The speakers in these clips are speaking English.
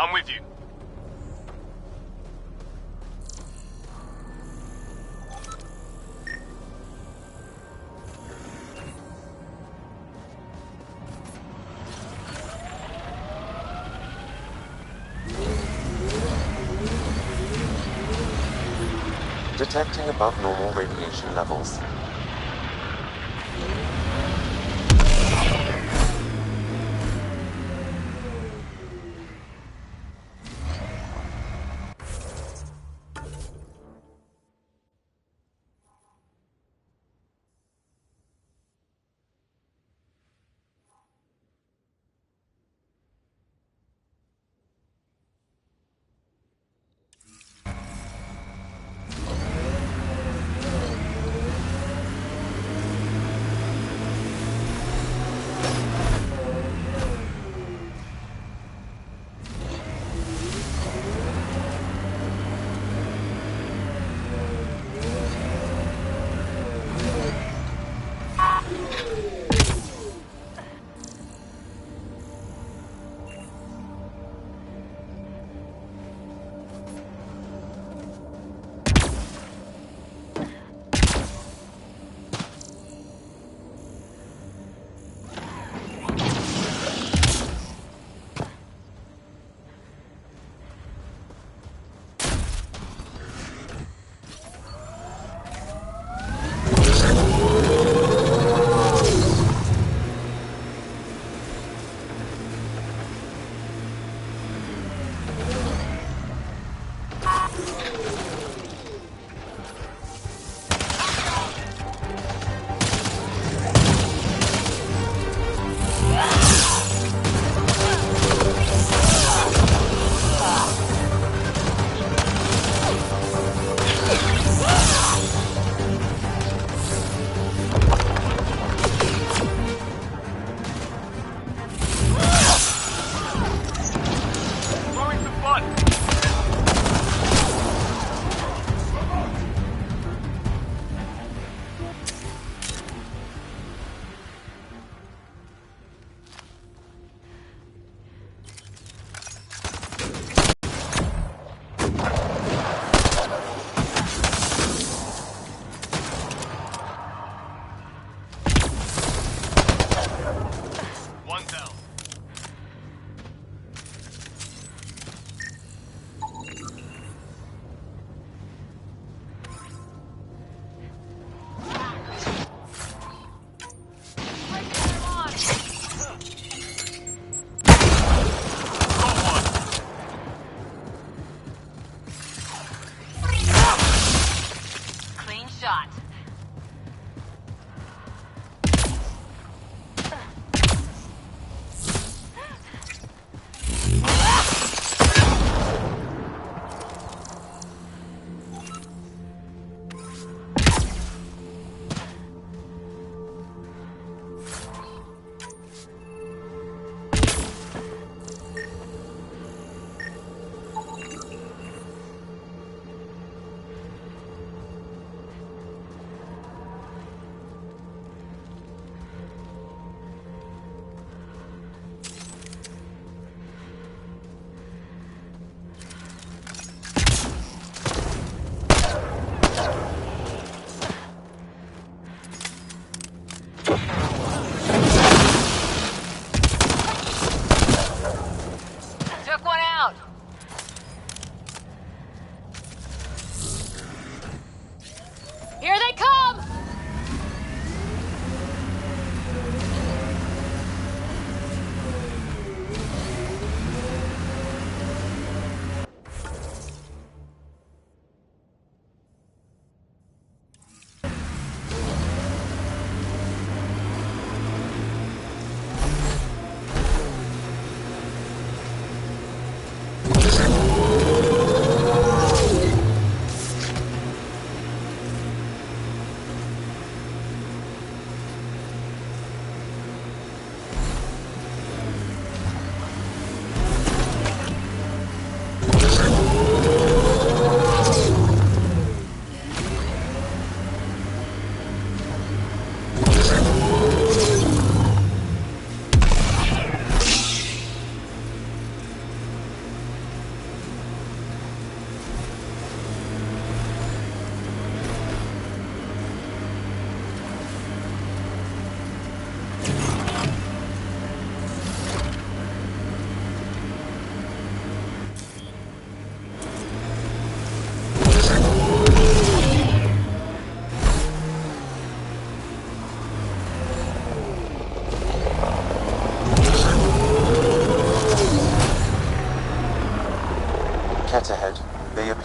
I'm with you. Detecting above normal radiation levels.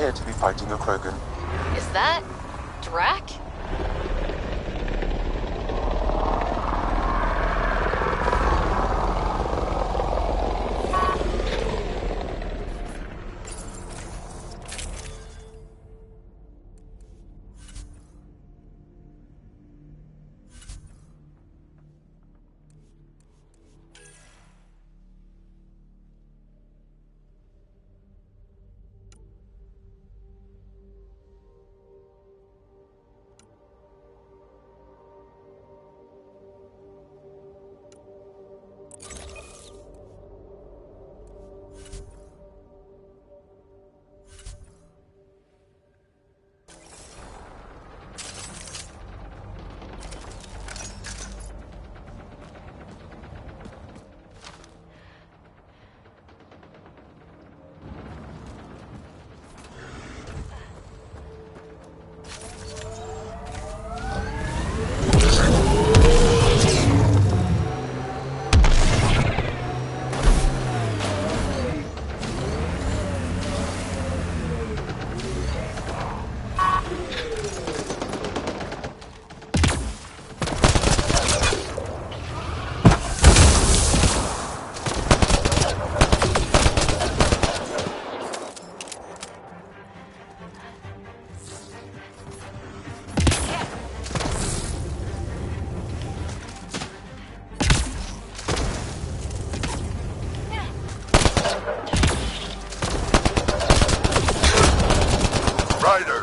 appear to be fighting a Krogan. Is that Drac?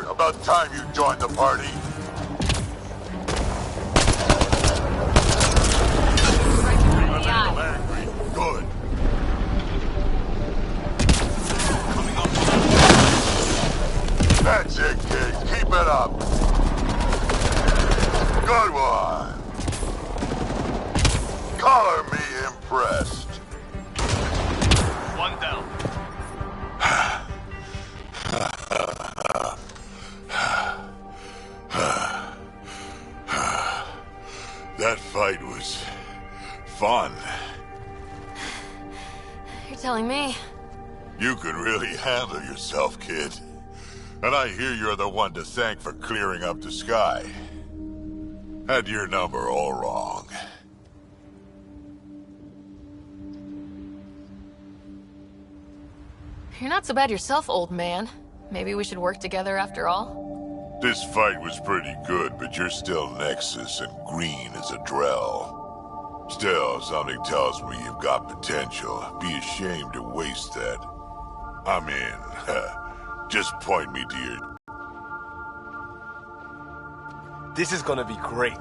About time you joined the party. I'm angry. Good. That's it, kid. Keep it up. Good one. Color me impressed. One down. That fight was fun. You're telling me? You could really handle yourself, kid. And I hear you're the one to thank for clearing up the sky. Had your number all wrong. You're not so bad yourself, old man. Maybe we should work together after all? This fight was pretty good, but you're still Nexus and green as a Drell. Still, something tells me you've got potential. Be ashamed to waste that. I mean, just point me to your... This is gonna be great.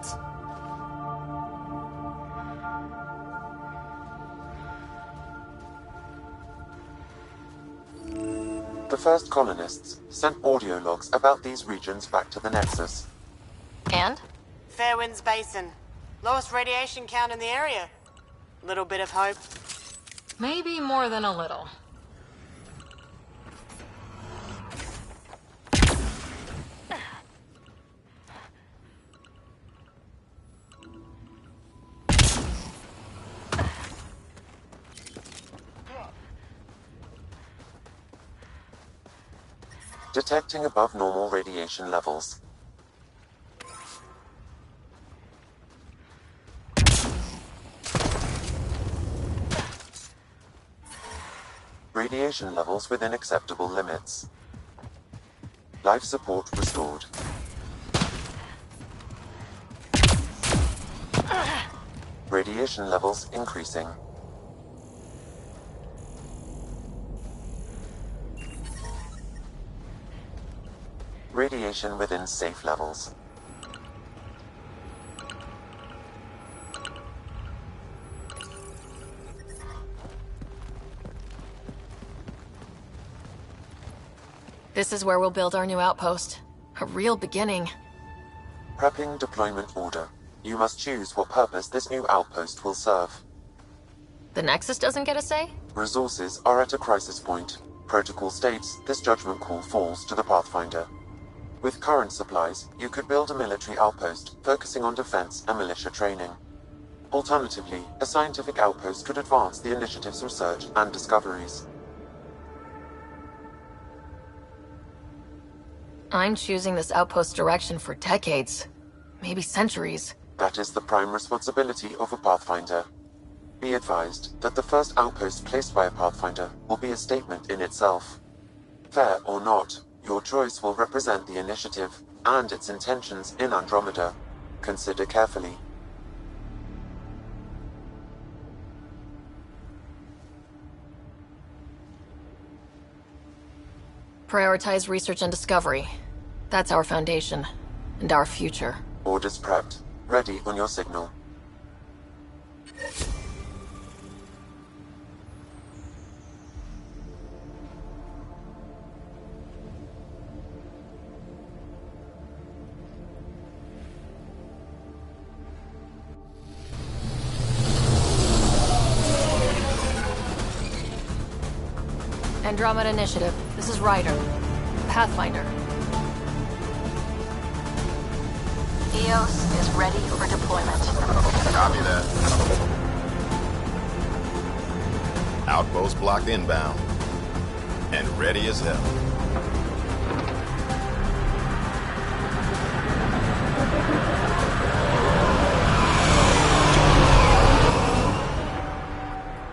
The first colonists sent audio logs about these regions back to the Nexus. And? Fairwinds Basin. Lowest radiation count in the area. Little bit of hope. Maybe more than a little. Detecting above normal radiation levels. Radiation levels within acceptable limits. Life support restored. Radiation levels increasing. Radiation within safe levels. This is where we'll build our new outpost. A real beginning. Prepping deployment order. You must choose what purpose this new outpost will serve. The Nexus doesn't get a say? Resources are at a crisis point. Protocol states this judgment call falls to the Pathfinder. With current supplies, you could build a military outpost, focusing on defense and militia training. Alternatively, a scientific outpost could advance the initiative's research and discoveries. I'm choosing this outpost direction for decades. Maybe centuries. That is the prime responsibility of a Pathfinder. Be advised that the first outpost placed by a Pathfinder will be a statement in itself. Fair or not, your choice will represent the initiative and its intentions in Andromeda. Consider carefully. Prioritize research and discovery. That's our foundation. And our future. Orders prepped. Ready on your signal. Andromeda Initiative. This is Ryder. Pathfinder. EOS is ready for deployment. Copy that. Outpost blocked inbound. And ready as hell.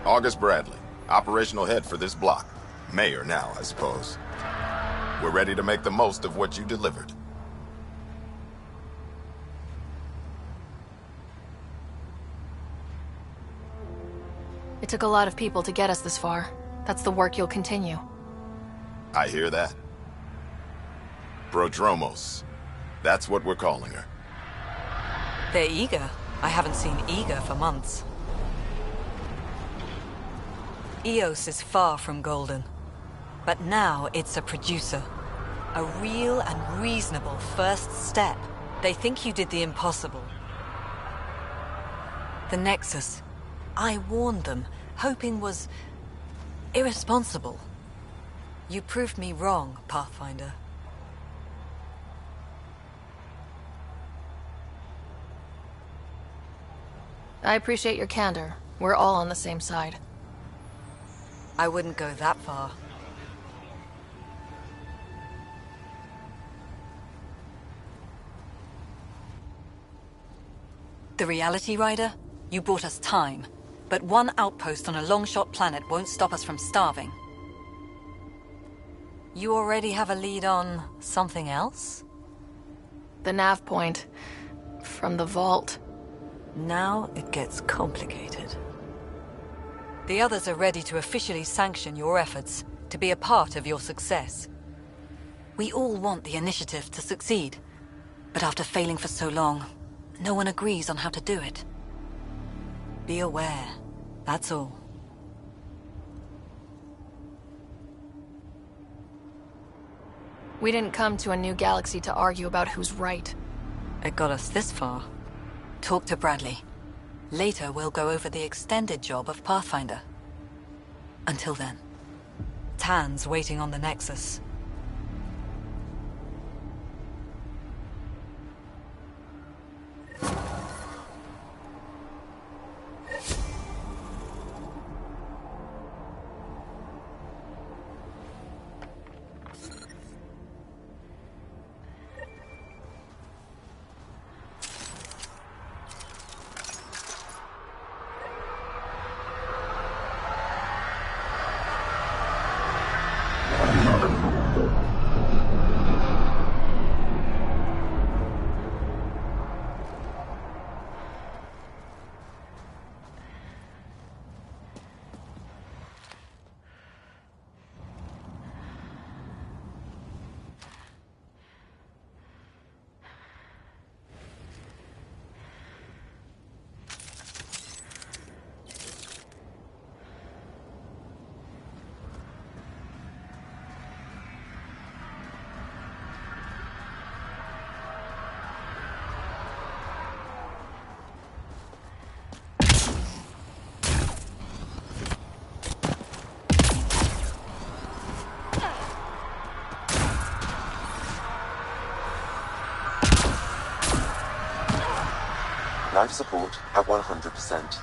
August Bradley, operational head for this block. Mayor now, I suppose. We're ready to make the most of what you delivered. It took a lot of people to get us this far. That's the work you'll continue. I hear that. Prodromos. That's what we're calling her. They're eager. I haven't seen eager for months. EOS is far from golden. But now it's a producer. A real and reasonable first step. They think you did the impossible. The Nexus. I warned them, hoping was irresponsible. You proved me wrong, Pathfinder. I appreciate your candor. We're all on the same side. I wouldn't go that far. The reality, Ryder? You bought us time. But one outpost on a long-shot planet won't stop us from starving. You already have a lead on something else? The nav point. From the vault. Now it gets complicated. The others are ready to officially sanction your efforts, to be a part of your success. We all want the initiative to succeed, but after failing for so long, no one agrees on how to do it. Be aware, that's all. We didn't come to a new galaxy to argue about who's right. It got us this far. Talk to Bradley. Later, we'll go over the extended job of Pathfinder. Until then, Tan's waiting on the Nexus. Life support at 100%.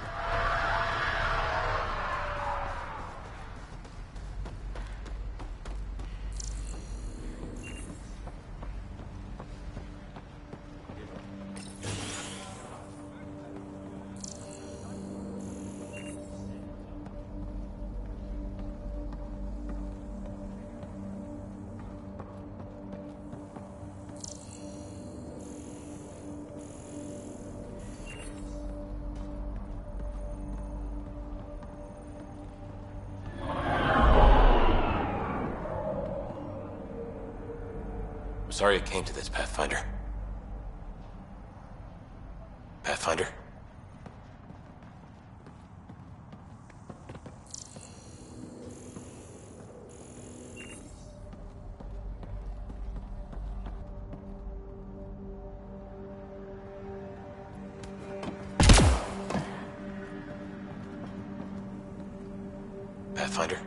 sorry it came to this, Pathfinder. Pathfinder? Pathfinder?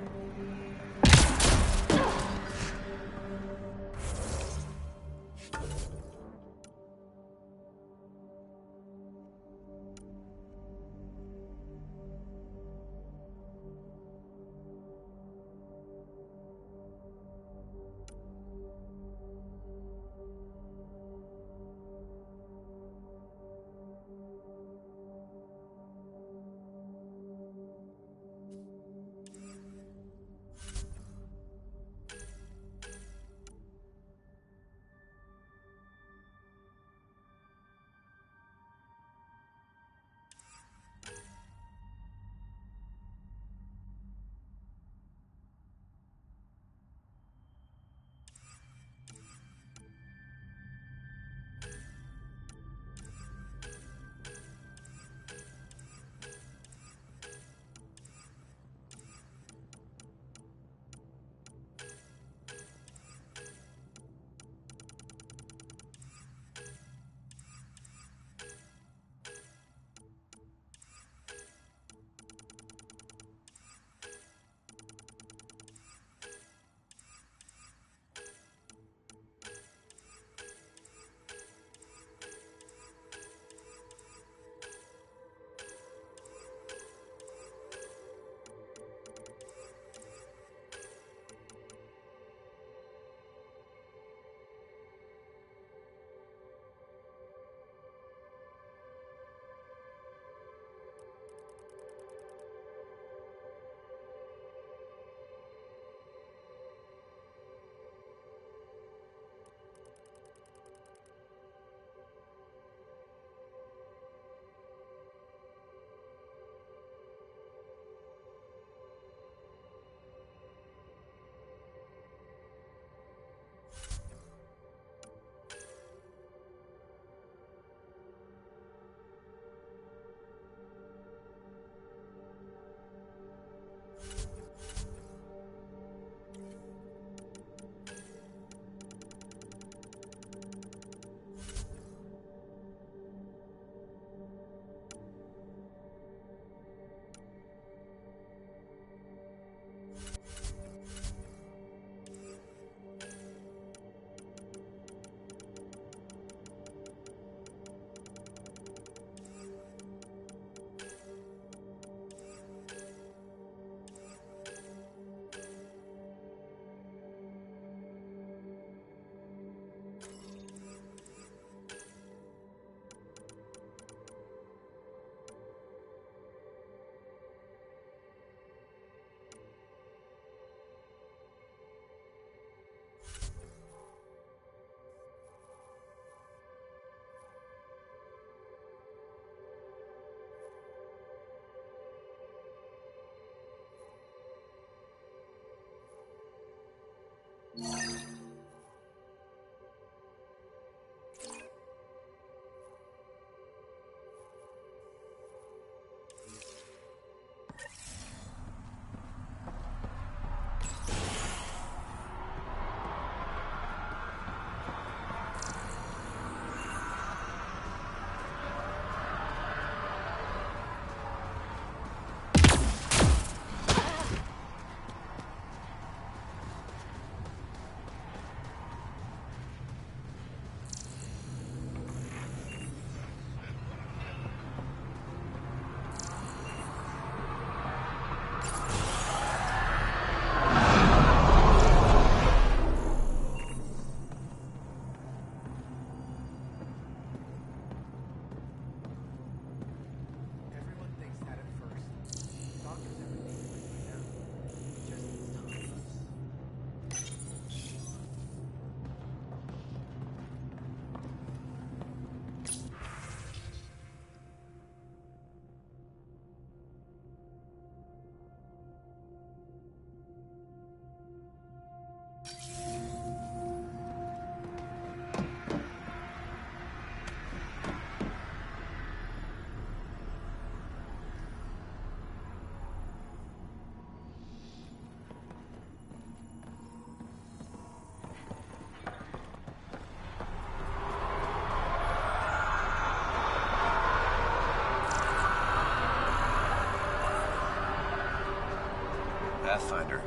Pathfinder.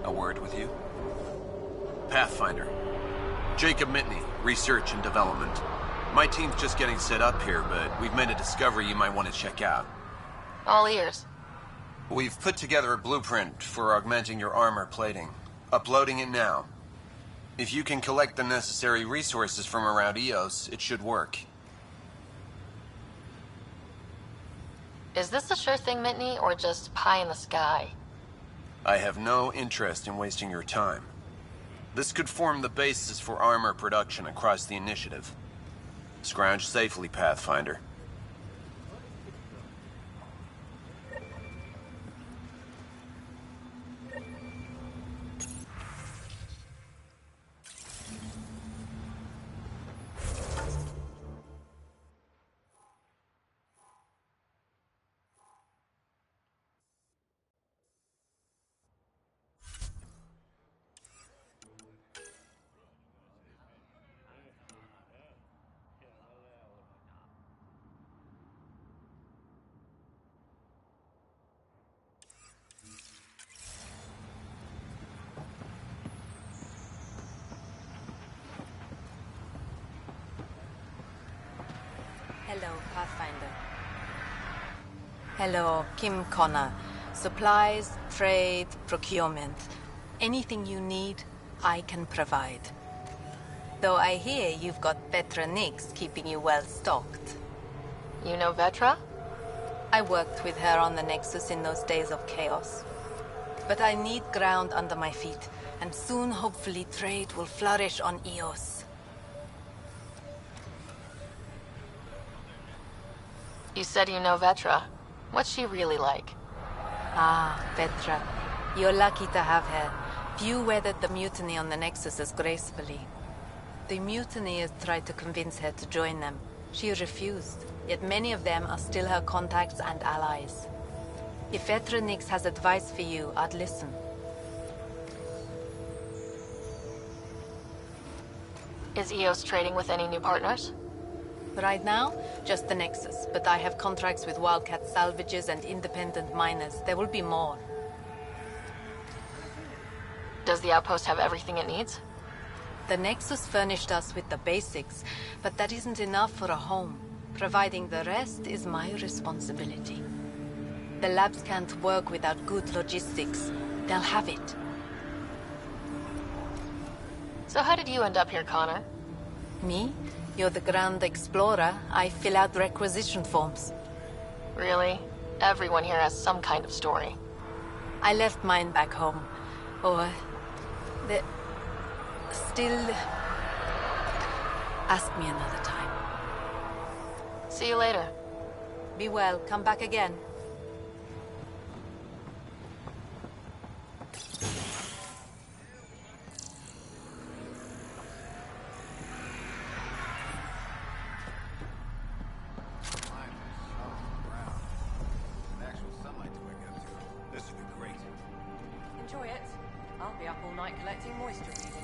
A word with you? Pathfinder. Jacob Mitney, Research and Development. My team's just getting set up here, but we've made a discovery you might want to check out. All ears. We've put together a blueprint for augmenting your armor plating. Uploading it now. If you can collect the necessary resources from around EOS, it should work. Is this a sure thing, Mitney, or just pie in the sky? I have no interest in wasting your time. This could form the basis for armor production across the initiative. Scrounge safely, Pathfinder. Hello, Pathfinder. Hello, Kim Connor. Supplies, trade, procurement. Anything you need, I can provide. Though I hear you've got Vetra Nix keeping you well stocked. You know Vetra? I worked with her on the Nexus in those days of chaos. But I need ground under my feet, and soon hopefully trade will flourish on EOS. You said you know Vetra. What's she really like? Ah, Vetra. You're lucky to have her. Few weathered the mutiny on the Nexus as gracefully. The mutineers tried to convince her to join them. She refused, yet many of them are still her contacts and allies. If Vetra Nix has advice for you, I'd listen. Is EOS trading with any new partners? Right now, just the Nexus, but I have contracts with Wildcat salvages and independent miners. There will be more. Does the outpost have everything it needs? The Nexus furnished us with the basics, but that isn't enough for a home. Providing the rest is my responsibility. The labs can't work without good logistics. They'll have it. So how did you end up here, Connor? Me? You're the Grand Explorer. I fill out requisition forms. Really? Everyone here has some kind of story. I left mine back home. Or... Still... Ask me another time. See you later. Be well. Come back again. Enjoy it. I'll be up all night collecting moisture readings.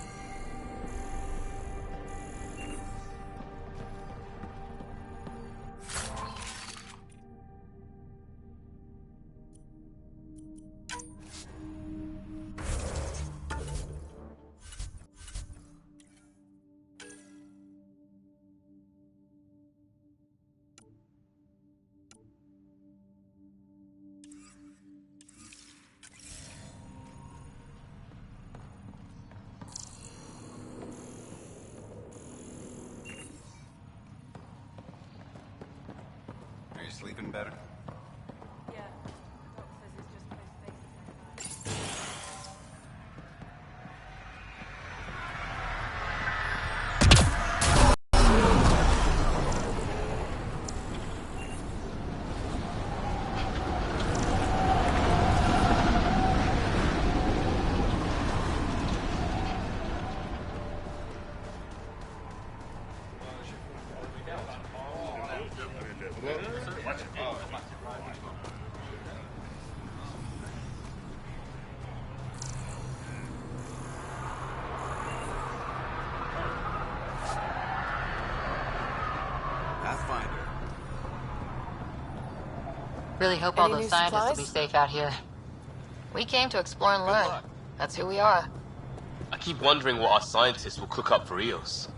Are you sleeping better? Yeah. Doc says it's just post-basic. Pathfinder. Really hope all Any those new scientists will be supplies? safe out here. We came to explore and learn. That's who we are. I keep wondering what our scientists will cook up for Eos.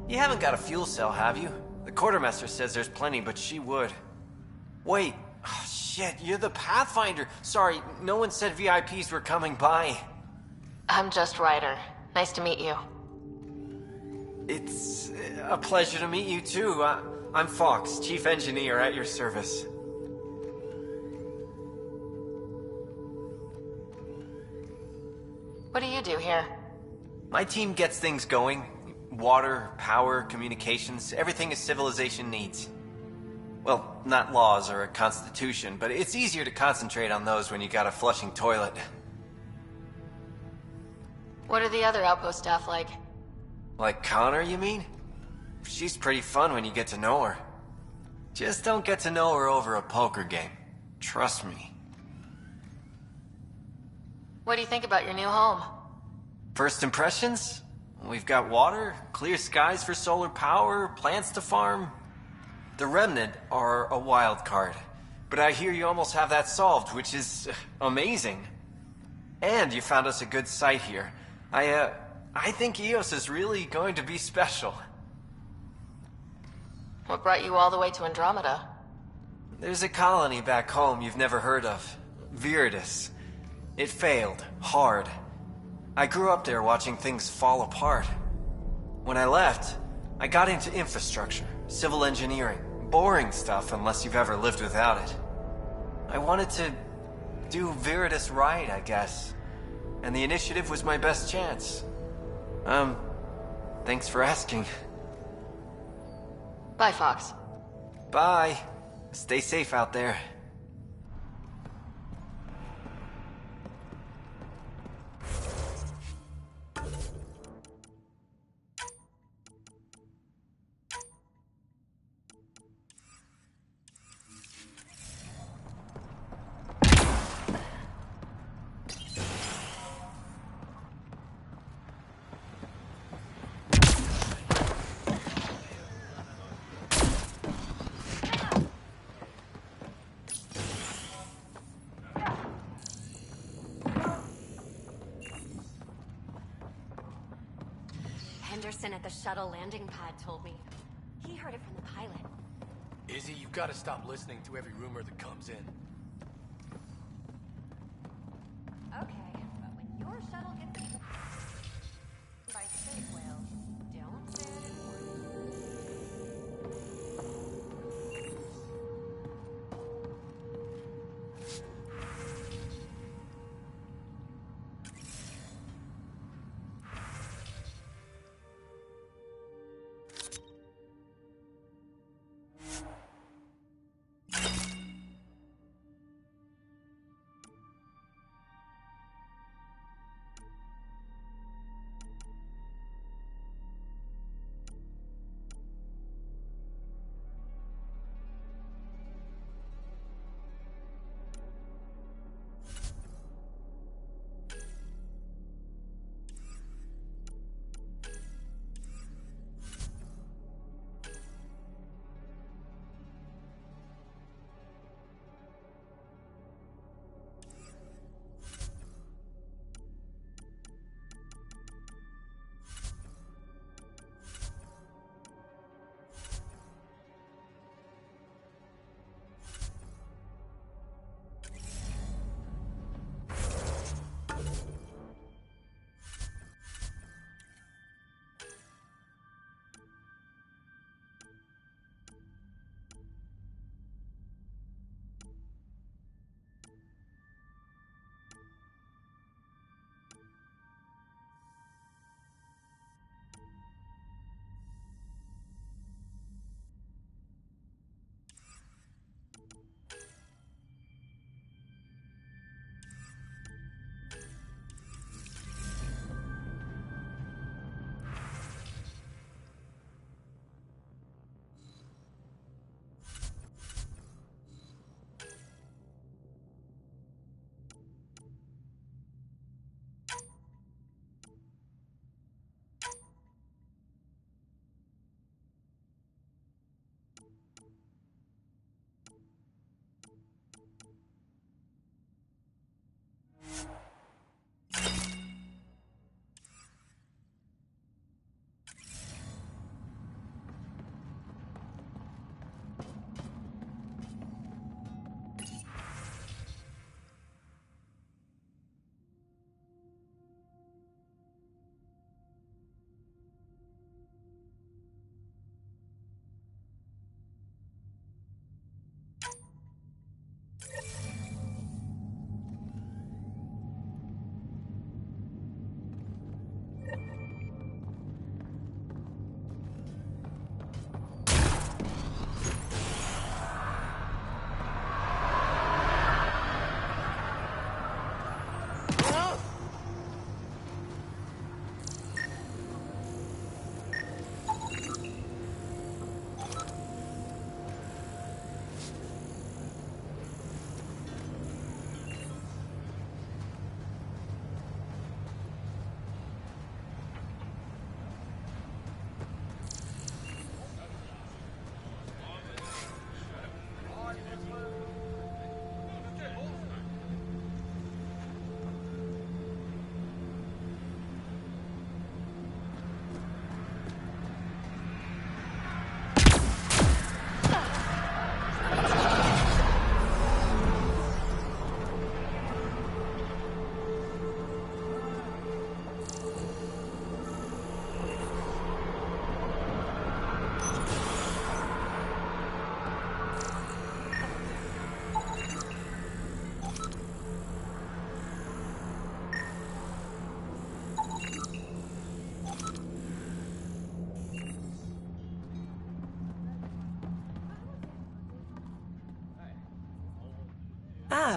You haven't got a fuel cell, have you? The quartermaster says there's plenty, but she would. Wait. Oh, shit, you're the Pathfinder. Sorry, no one said VIPs were coming by. I'm just Ryder. Nice to meet you. It's a pleasure to meet you, too. I'm Fox, Chief Engineer at your service. What do you do here? My team gets things going. Water, power, communications, everything a civilization needs. Well, not laws or a constitution, but it's easier to concentrate on those when you got a flushing toilet. What are the other outpost staff like? Like Connor, you mean? She's pretty fun when you get to know her. Just don't get to know her over a poker game. Trust me. What do you think about your new home? First impressions? We've got water, clear skies for solar power, plants to farm. The Remnant are a wild card, but I hear you almost have that solved, which is amazing. And you found us a good site here. I think Eos is really going to be special. What brought you all the way to Andromeda? There's a colony back home you've never heard of. Viridis. It failed, hard. I grew up there watching things fall apart. When I left, I got into infrastructure, civil engineering, boring stuff unless you've ever lived without it. I wanted to do Viridis right, I guess. And the initiative was my best chance. Thanks for asking. Bye, Fox. Bye. Stay safe out there. Henderson at the shuttle landing pad told me. He heard it from the pilot. Izzy, you've got to stop listening to every rumor that comes in. Okay, but when your shuttle gets by state whales, don't say it anymore.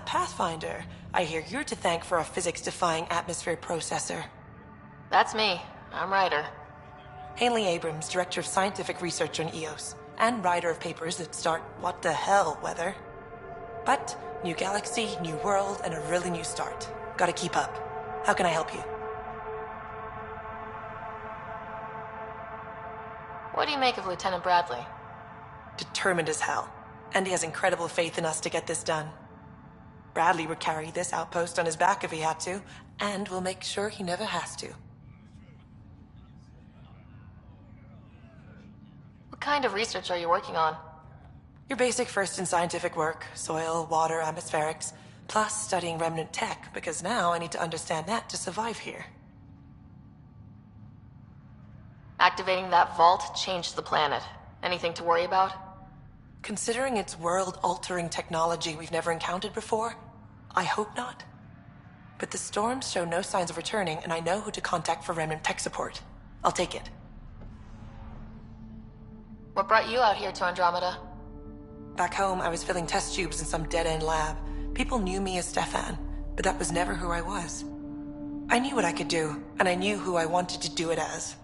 Pathfinder. I hear you're to thank for a physics-defying atmosphere processor. That's me. I'm Ryder. Hanley Abrams, Director of Scientific Research on EOS, and writer of papers that start what the hell weather. But, new galaxy, new world, and a really new start. Gotta keep up. How can I help you? What do you make of Lieutenant Bradley? Determined as hell. And he has incredible faith in us to get this done. Bradley would carry this outpost on his back if he had to, and we'll make sure he never has to. What kind of research are you working on? Your basic first in scientific work, soil, water, atmospherics, plus studying remnant tech, because now I need to understand that to survive here. Activating that vault changed the planet. Anything to worry about? Considering it's world-altering technology we've never encountered before, I hope not. But the storms show no signs of returning, and I know who to contact for remnant tech support. I'll take it. What brought you out here to Andromeda? Back home, I was filling test tubes in some dead-end lab. People knew me as Stefan, but that was never who I was. I knew what I could do, and I knew who I wanted to do it as.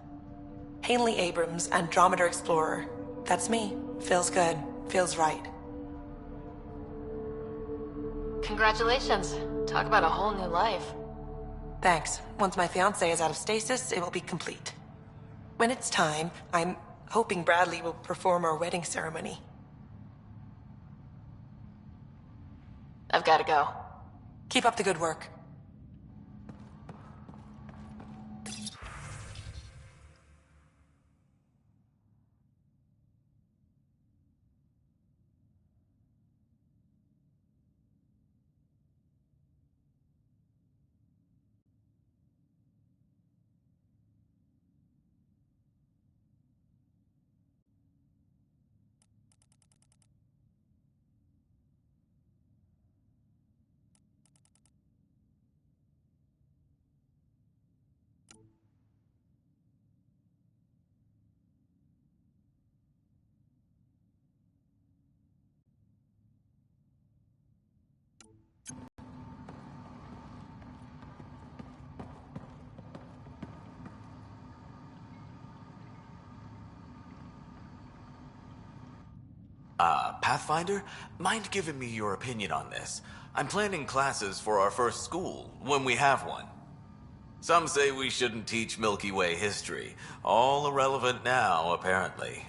Hanley Abrams, Andromeda Explorer. That's me. Feels good. Feels right. Congratulations. Talk about a whole new life. Thanks. Once my fiancé is out of stasis, it will be complete. When it's time, I'm hoping Bradley will perform our wedding ceremony. I've got to go. Keep up the good work. Pathfinder, mind giving me your opinion on this? I'm planning classes for our first school, when we have one. Some say we shouldn't teach Milky Way history. All irrelevant now, apparently.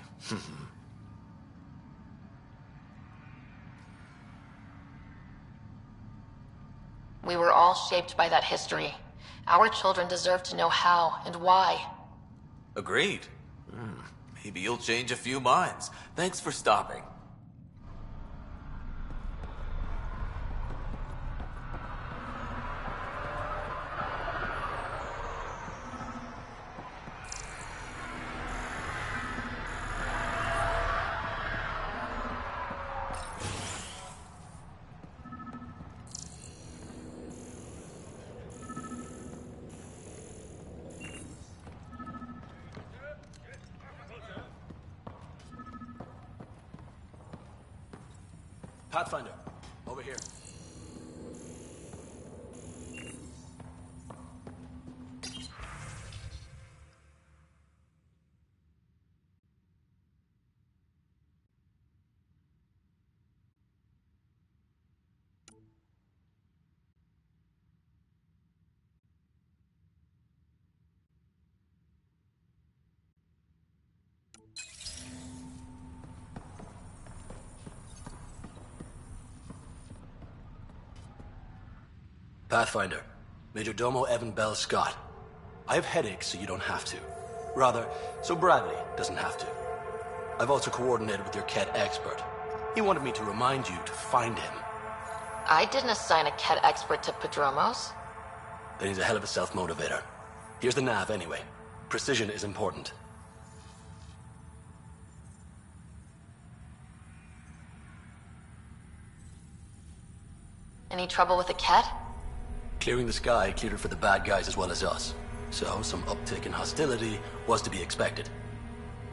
We were all shaped by that history. Our children deserve to know how and why. Agreed. Maybe you'll change a few minds. Thanks for stopping. Pathfinder, over here. Pathfinder, Major Domo Evan Bell Scott. I have headaches so you don't have to. Rather, so Bradley doesn't have to. I've also coordinated with your Ket expert. He wanted me to remind you to find him. I didn't assign a Ket expert to Padromos. Then he's a hell of a self-motivator. Here's the nav anyway. Precision is important. Any trouble with the Ket? Clearing the sky cleared it for the bad guys as well as us. So, some uptick in hostility was to be expected.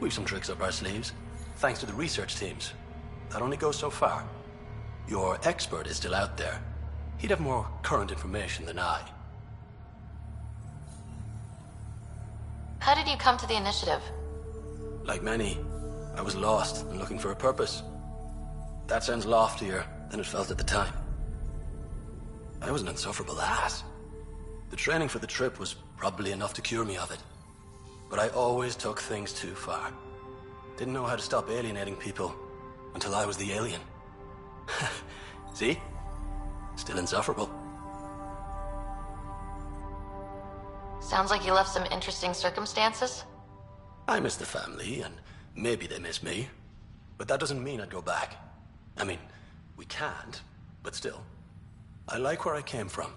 We've some tricks up our sleeves, thanks to the research teams. That only goes so far. Your expert is still out there, He'd have more current information than I. How did you come to the initiative? Like many, I was lost and looking for a purpose. That sounds loftier than it felt at the time. I was an insufferable ass. The training for the trip was probably enough to cure me of it. But I always took things too far. Didn't know how to stop alienating people until I was the alien. See? Still insufferable. Sounds like you left some interesting circumstances. I miss the family, and maybe they miss me. But that doesn't mean I'd go back. I mean, we can't, but still. I like where I came from.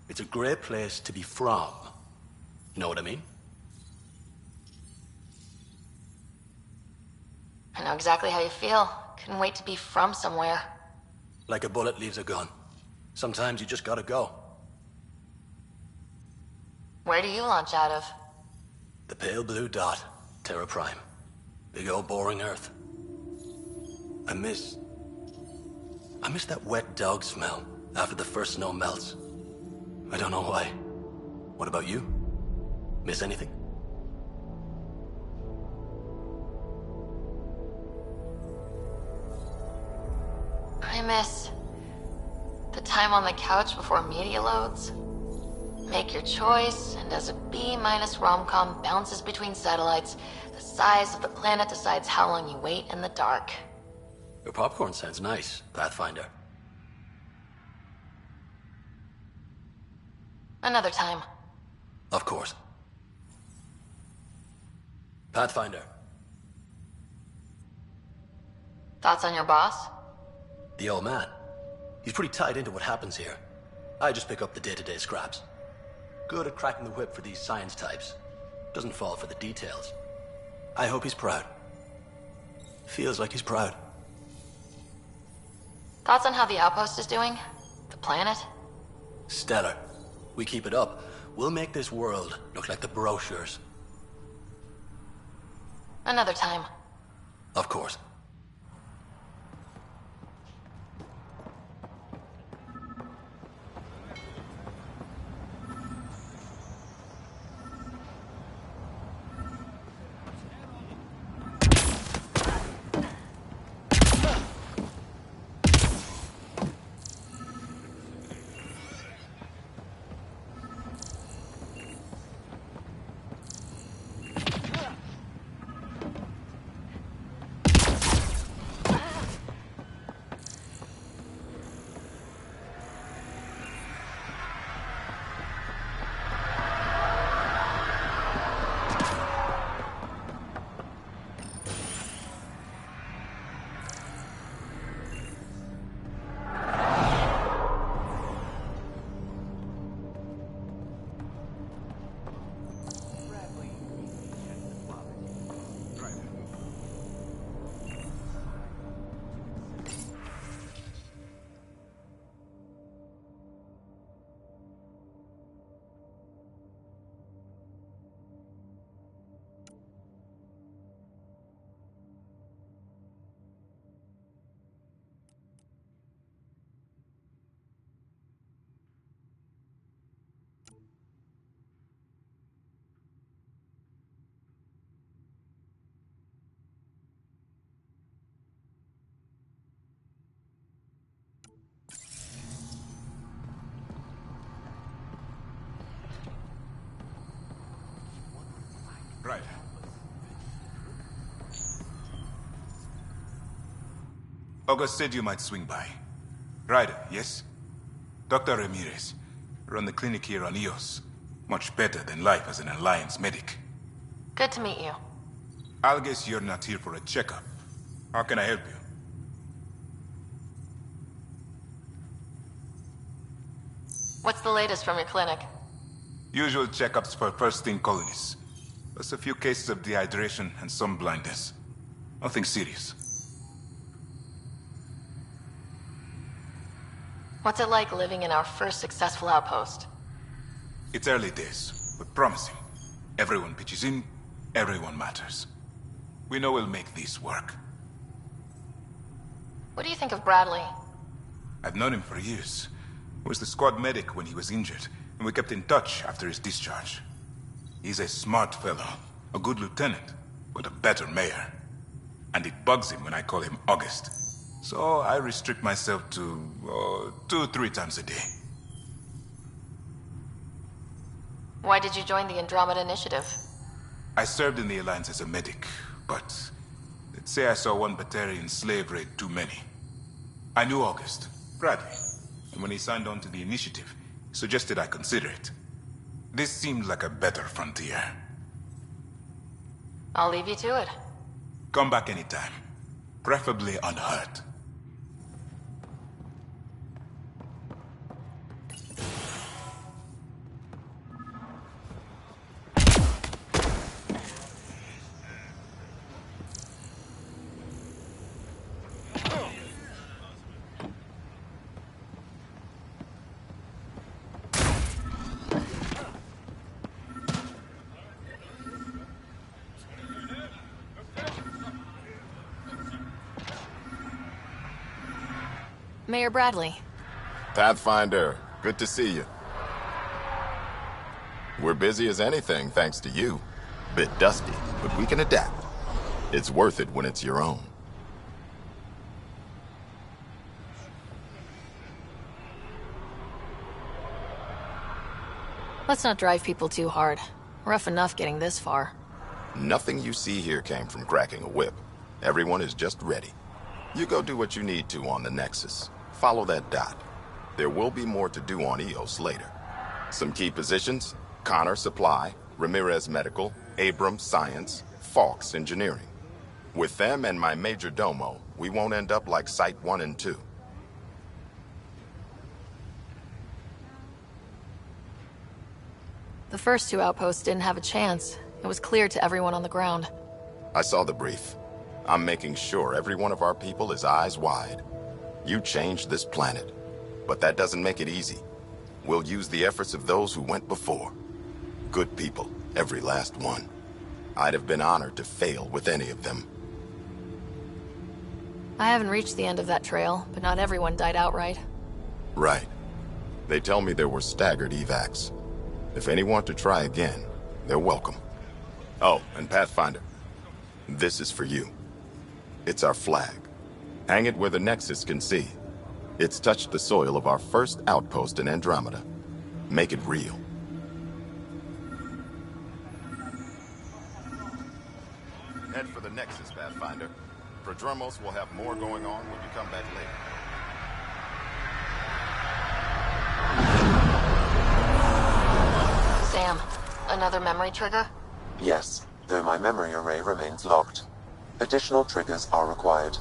It's a great place to be from. You know what I mean? I know exactly how you feel. Couldn't wait to be from somewhere. Like a bullet leaves a gun. Sometimes you just gotta go. Where do you launch out of? The pale blue dot, Terra Prime. Big old boring Earth. I miss that wet dog smell after the first snow melts. I don't know why. What about you? Miss anything? I miss the time on the couch before media loads. Make your choice, and as a B- rom-com bounces between satellites, the size of the planet decides how long you wait in the dark. Your popcorn sounds nice, Pathfinder. Another time. Of course. Pathfinder. Thoughts on your boss? The old man. He's pretty tied into what happens here. I just pick up the day-to-day scraps. Good at cracking the whip for these science types. Doesn't fall for the details. I hope he's proud. Feels like he's proud. Thoughts on how the outpost is doing? The planet? Stellar. We keep it up, we'll make this world look like the brochures. Another time. Of course. Right. August said you might swing by. Ryder, yes? Dr. Ramirez. Run the clinic here on Eos. Much better than life as an Alliance medic. Good to meet you. I'll guess you're not here for a checkup. How can I help you? What's the latest from your clinic? Usual checkups for first-in colonists. Plus a few cases of dehydration and some blindness. Nothing serious. What's it like living in our first successful outpost? It's early days, but promising. Everyone pitches in, everyone matters. We know we'll make this work. What do you think of Bradley? I've known him for years. was the squad medic when he was injured, and we kept in touch after his discharge. He's a smart fellow, a good lieutenant, but a better mayor. And it bugs him when I call him August. So I restrict myself to 2-3 times a day. Why did you join the Andromeda Initiative? I served in the Alliance as a medic, but let's say I saw one Batarian slave raid too many. I knew August, Bradley, and when he signed on to the initiative, he suggested I consider it. This seemed like a better frontier. I'll leave you to it. Come back anytime, preferably unhurt. Mayor Bradley. Pathfinder, good to see you. We're busy as anything, thanks to you. Bit dusty, but we can adapt. It's worth it when it's your own. Let's not drive people too hard. Rough enough getting this far. Nothing you see here came from cracking a whip. Everyone is just ready. You go do what you need to on the Nexus. Follow that dot. There will be more to do on EOS later. Some key positions: Connor Supply, Ramirez Medical, Abrams Science, Fawkes Engineering. With them and my Major Domo, we won't end up like Site 1 and 2. The first two outposts didn't have a chance. It was clear to everyone on the ground. I saw the brief. I'm making sure every one of our people is eyes wide. You changed this planet, but that doesn't make it easy. We'll use the efforts of those who went before. Good people, every last one. I'd have been honored to fail with any of them. I haven't reached the end of that trail, but not everyone died outright. Right. They tell me there were staggered evacs. If any want to try again, they're welcome. Oh, and Pathfinder, this is for you. It's our flag. Hang it where the Nexus can see. It's touched the soil of our first outpost in Andromeda. Make it real. Head for the Nexus, Pathfinder. Prodromos will have more going on when you come back later. Sam, another memory trigger? Yes, though my memory array remains locked. Additional triggers are required.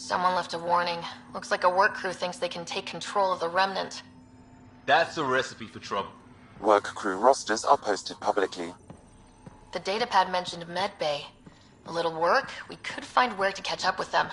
Someone left a warning. Looks like a work crew thinks they can take control of the Remnant. That's a recipe for trouble. Work crew rosters are posted publicly. The datapad mentioned Medbay. A little work, we could find where to catch up with them.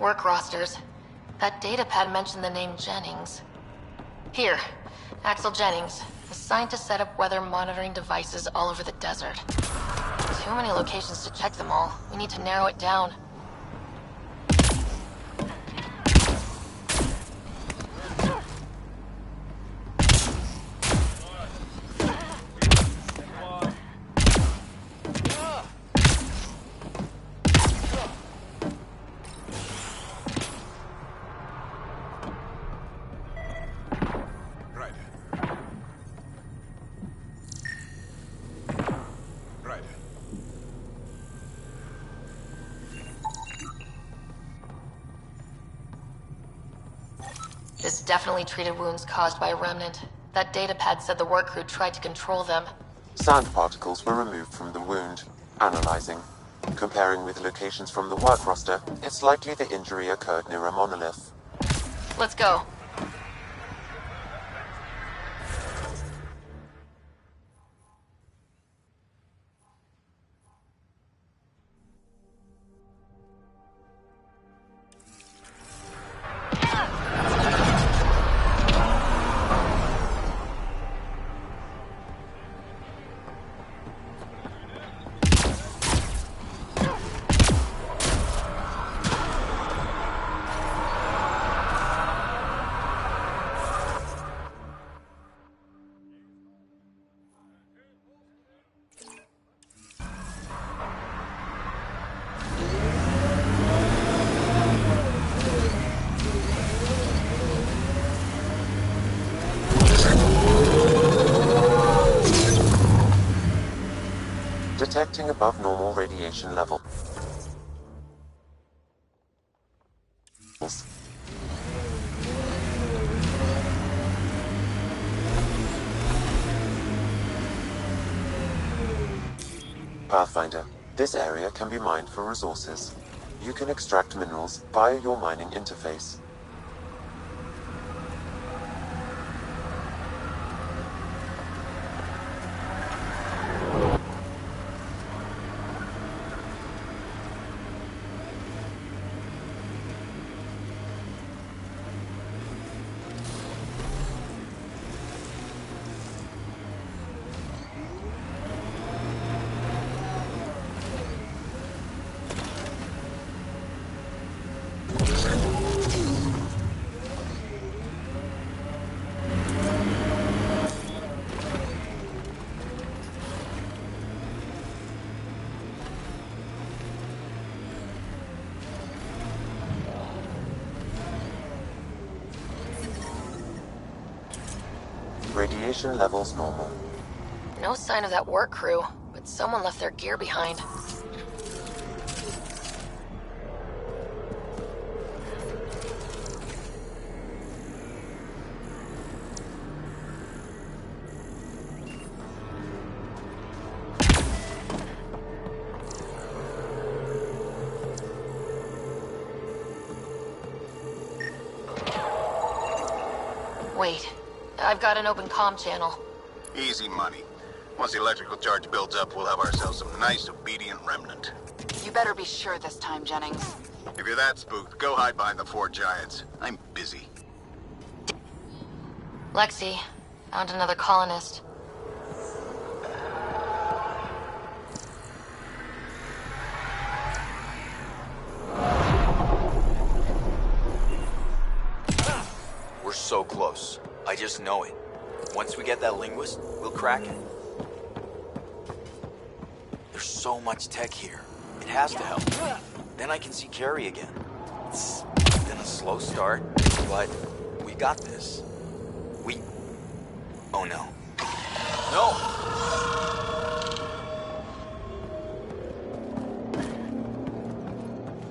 Work rosters. That datapad mentioned the name Jennings. Here, Axel Jennings, assigned to set up weather monitoring devices all over the desert. Too many locations to check them all. We need to narrow it down. This definitely treated wounds caused by a remnant. That datapad said the work crew tried to control them. Sand particles were removed from the wound. Analyzing. Comparing with locations from the work roster, it's likely the injury occurred near a monolith. Let's go. Detecting above normal radiation level. Pathfinder, this area can be mined for resources. You can extract minerals via your mining interface. Radiation levels normal. No sign of that work crew, but someone left their gear behind. Wait, I've got an open comm channel. Easy money. Once the electrical charge builds up, we'll have ourselves some nice, obedient remnant. You better be sure this time, Jennings. If you're that spooked, go hide behind the four giants. I'm busy. Lexi, found another colonist. We're so close. I just know it. Once we get that linguist, we'll crack it. There's so much tech here. It has to help. Then I can see Carrie again. It's been a slow start, but we got this. Oh no. No!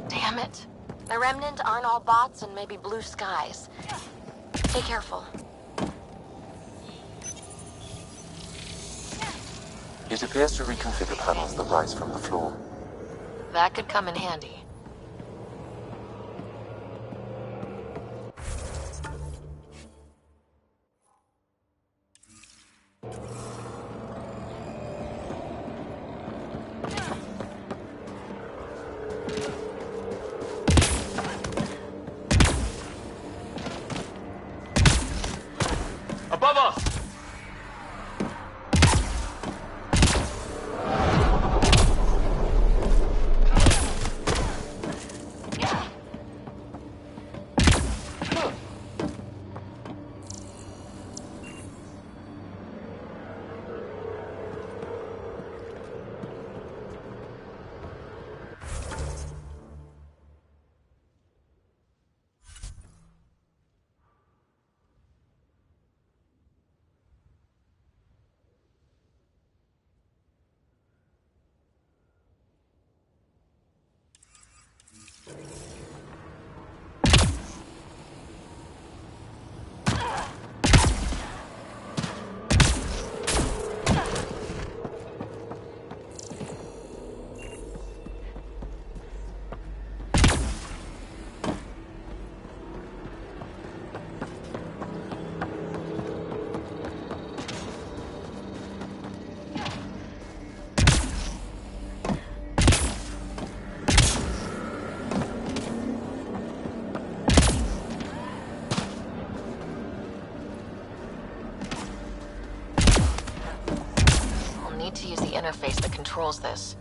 Damn it. The Remnant aren't all bots and maybe blue skies. Stay careful. It appears to reconfigure panels that rise from the floor. That could come in handy. Above us! interface that controls this.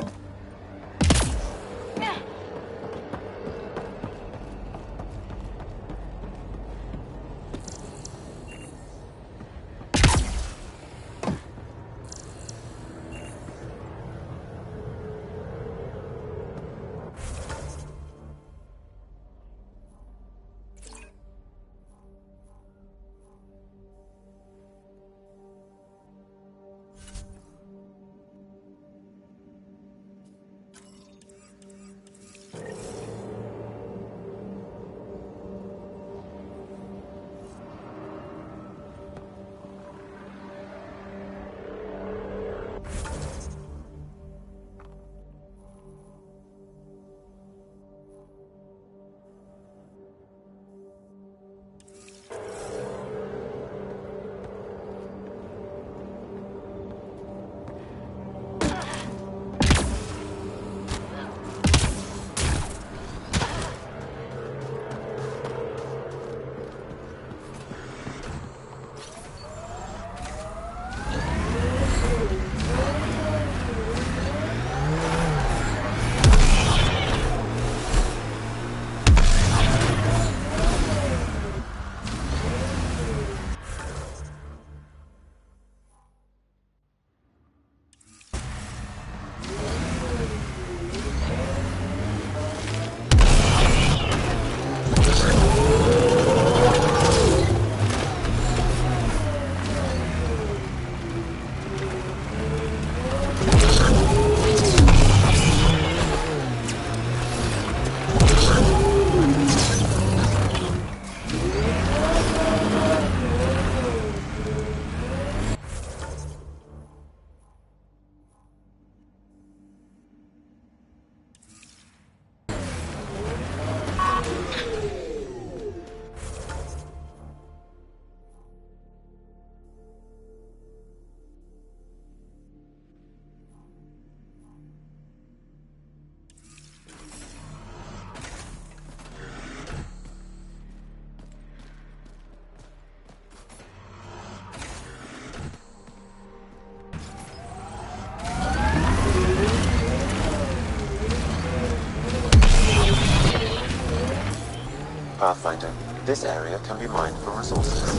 Pathfinder, this area can be mined for resources.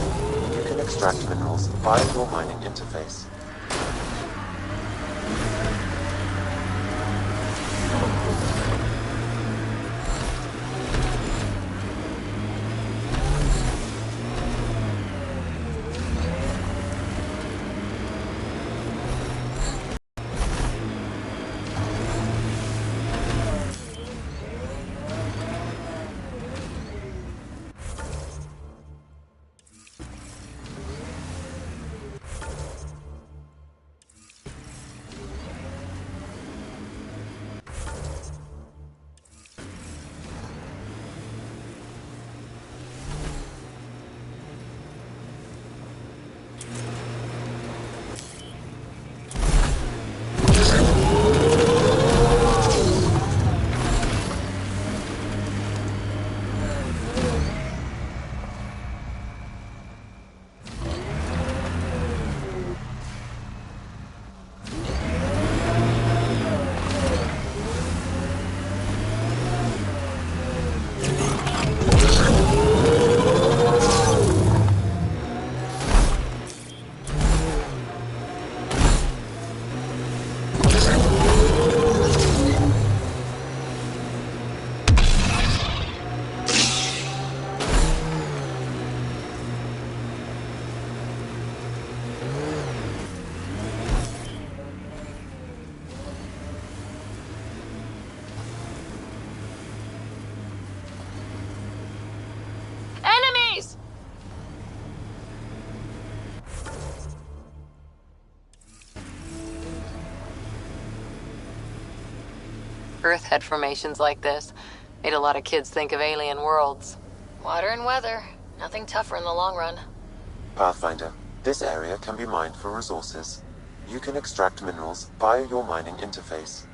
You can extract minerals via your mining interface. Earth had formations like this. Made a lot of kids think of alien worlds. Water and weather. Nothing tougher in the long run. Pathfinder, this area can be mined for resources. You can extract minerals via your mining interface.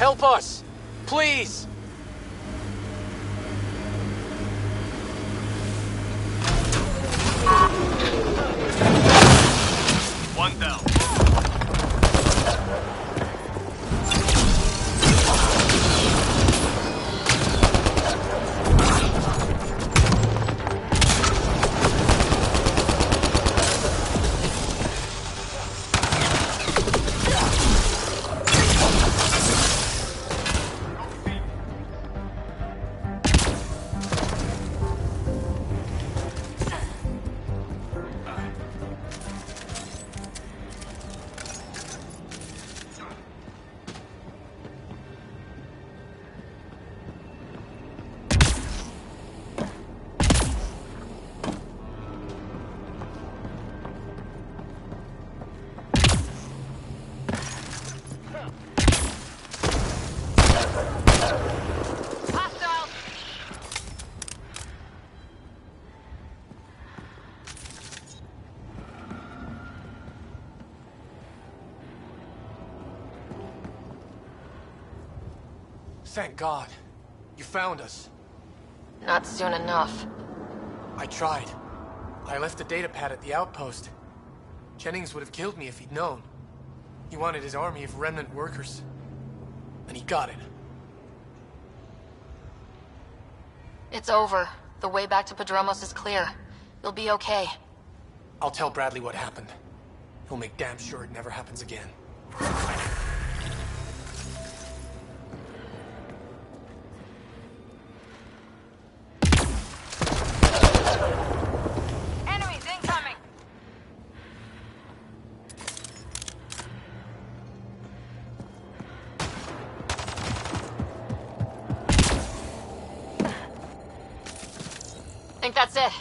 Help us! Please! One down. Thank God. You found us. Not soon enough. I tried. I left the data pad at the outpost. Jennings would have killed me if he'd known. He wanted his army of remnant workers. And he got it. It's over. The way back to Padromos is clear. You'll be okay. I'll tell Bradley what happened. He'll make damn sure it never happens again. Enemies incoming! Think that's it.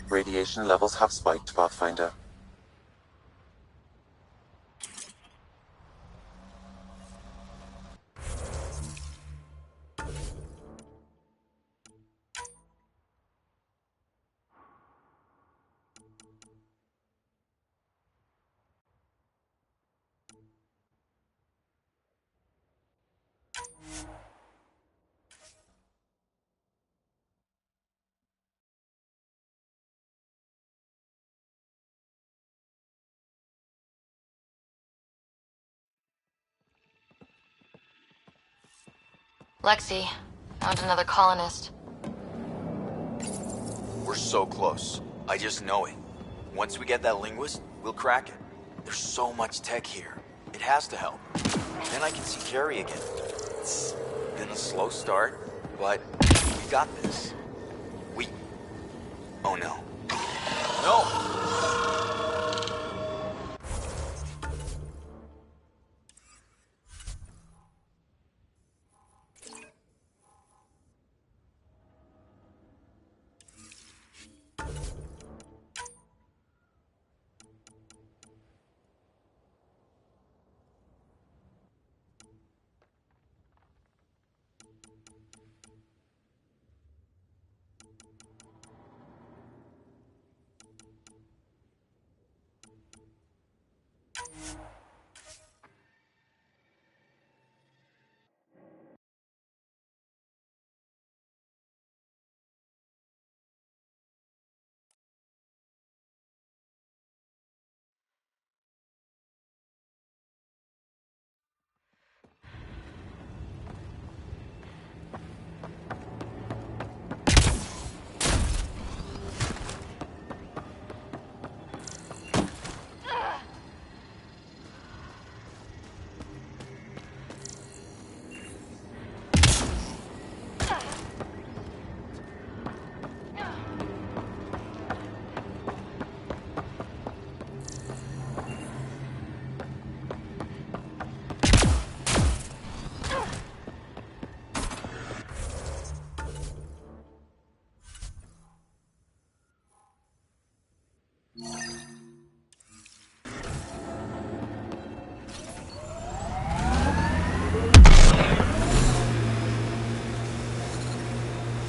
Radiation levels have spiked, Pathfinder. Lexi, found another colonist. We're so close. I just know it. Once we get that linguist, we'll crack it. There's so much tech here. It has to help. Then I can see Carrie again. It's been a slow start, but we got this. Oh no. No!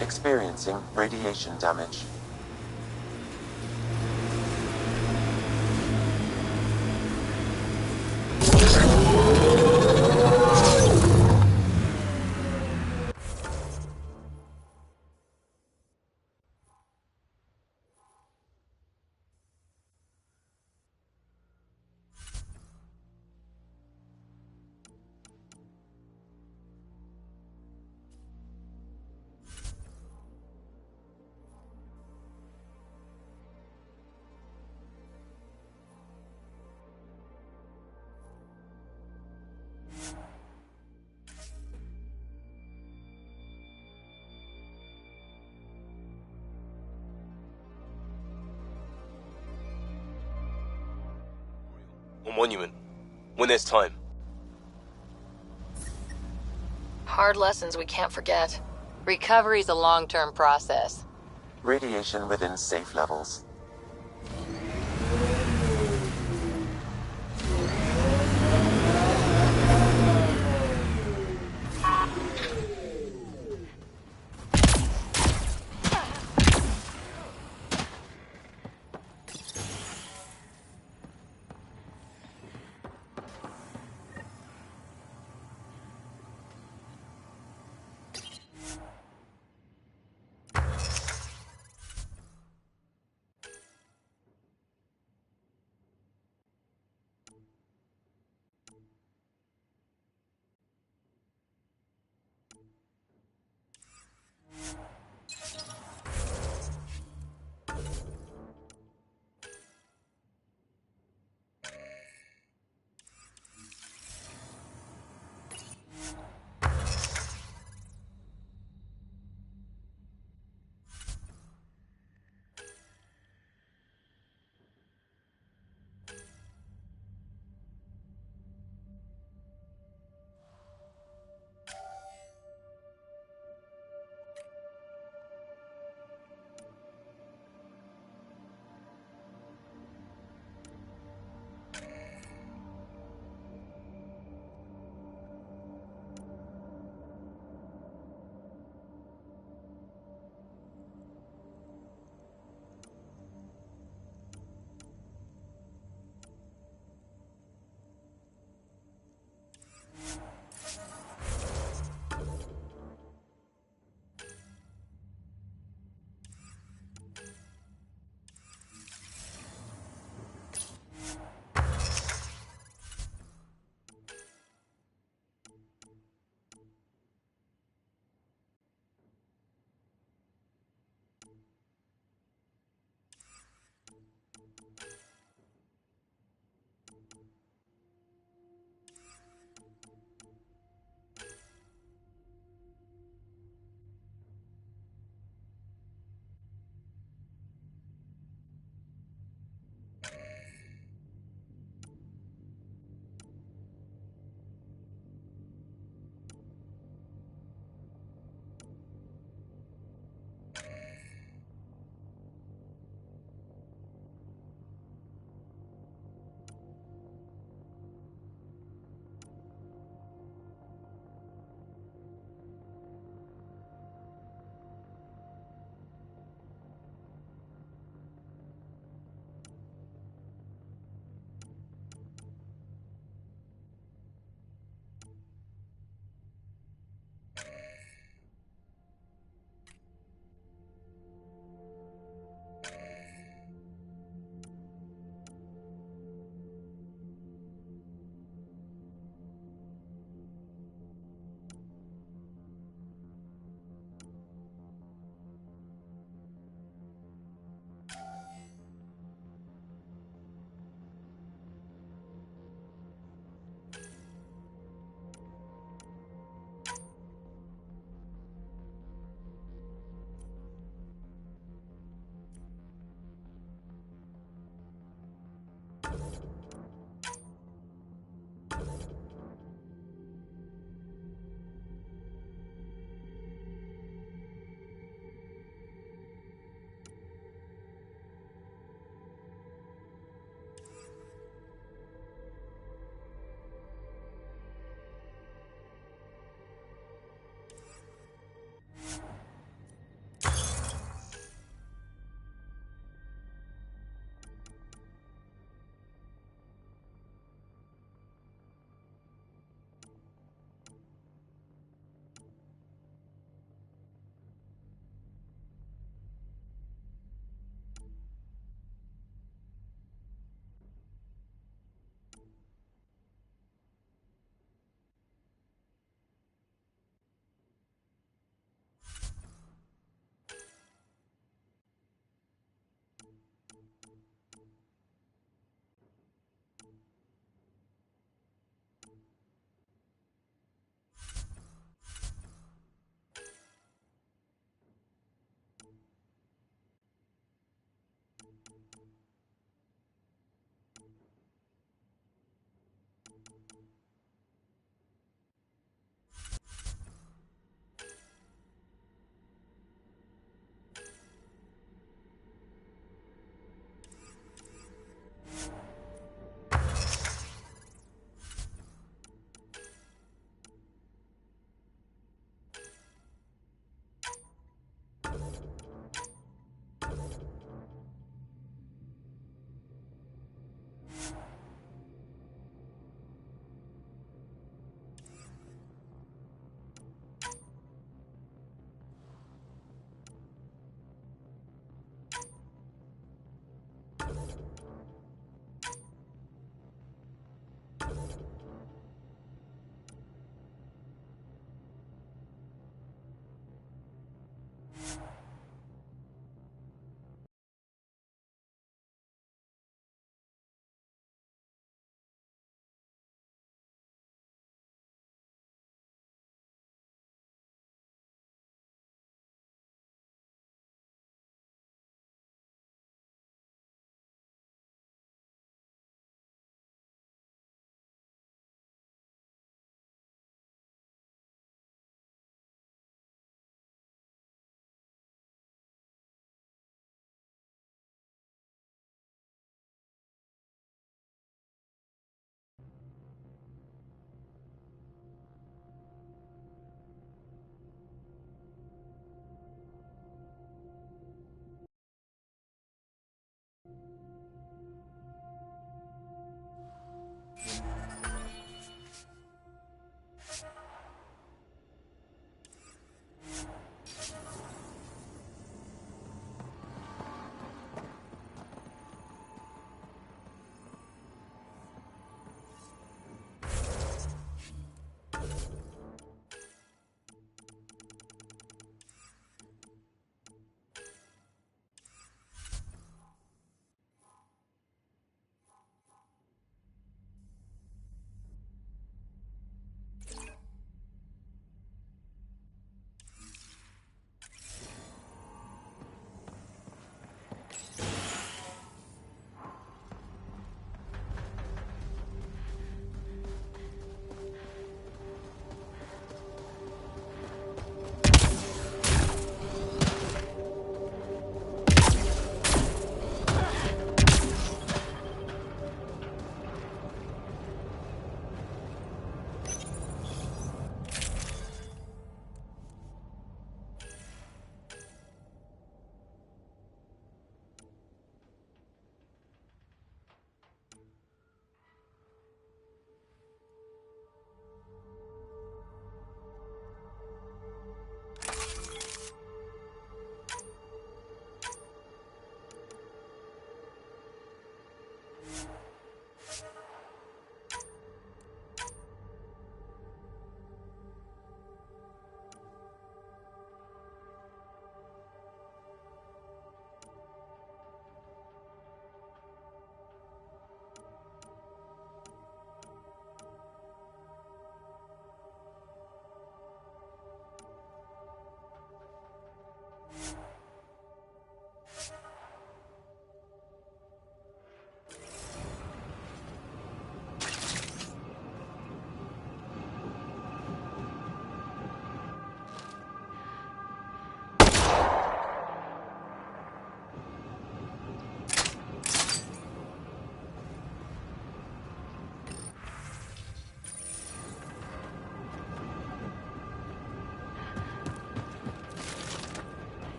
Experiencing radiation damage. A monument. When there's time. Hard lessons we can't forget. Recovery's a long-term process. Radiation within safe levels.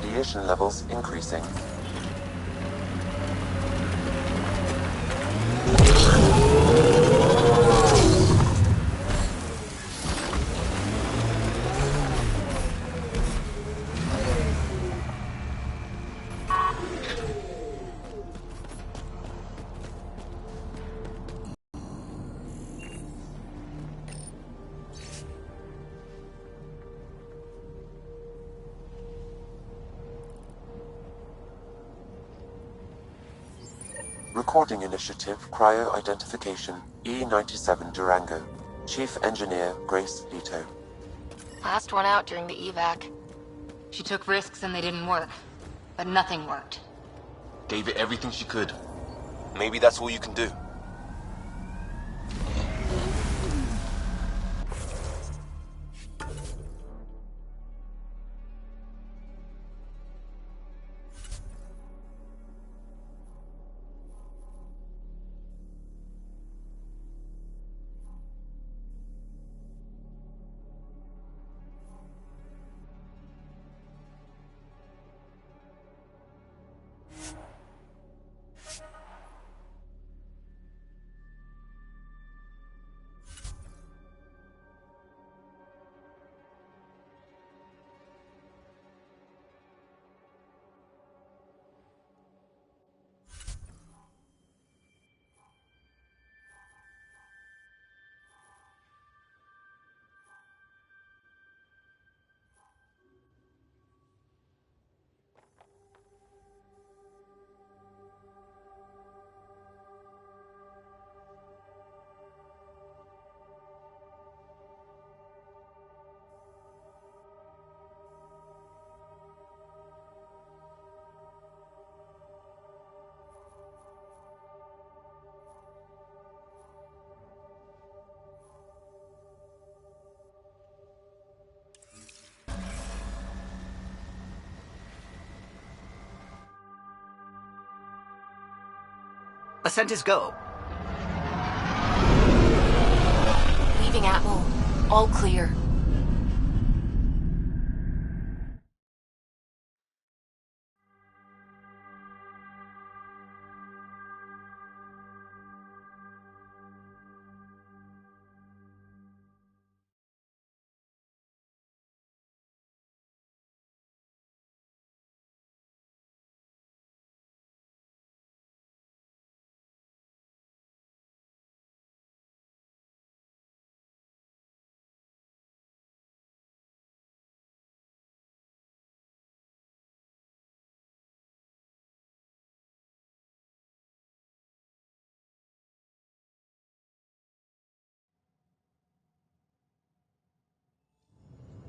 radiation levels increasing. Recording Initiative Cryo Identification E97 Durango. Chief Engineer Grace Leto. Last one out during the evac. She took risks and they didn't work. But nothing worked. Gave it everything she could. Maybe that's all you can do. Ascent is go. Leaving Atmo. All clear.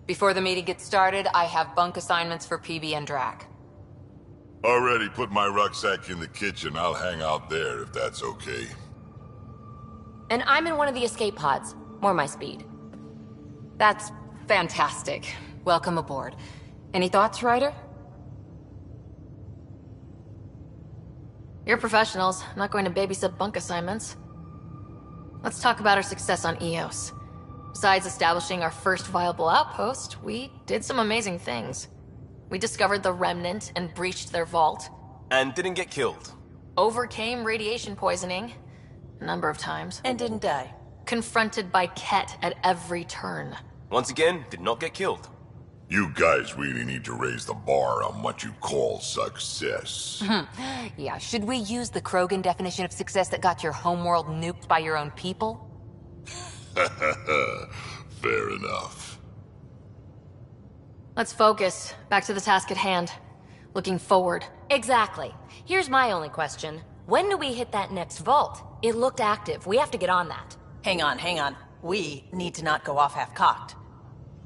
Before the meeting gets started, I have bunk assignments for PB and Drac. Already put my rucksack in the kitchen. I'll hang out there if that's okay. And I'm in one of the escape pods. More my speed. That's fantastic. Welcome aboard. Any thoughts, Ryder? You're professionals. I'm not going to babysit bunk assignments. Let's talk about our success on Eos. Besides establishing our first viable outpost, we did some amazing things. We discovered the Remnant and breached their vault. And didn't get killed. Overcame radiation poisoning. A number of times. And didn't die. Confronted by Ket at every turn. Once again, did not get killed. You guys really need to raise the bar on what you call success. Yeah, should we use the Krogan definition of success that got your homeworld nuked by your own people? Fair enough. Let's focus. Back to the task at hand. Looking forward. Exactly. Here's my only question. When do we hit that next vault? It looked active. We have to get on that. Hang on. We need to not go off half-cocked.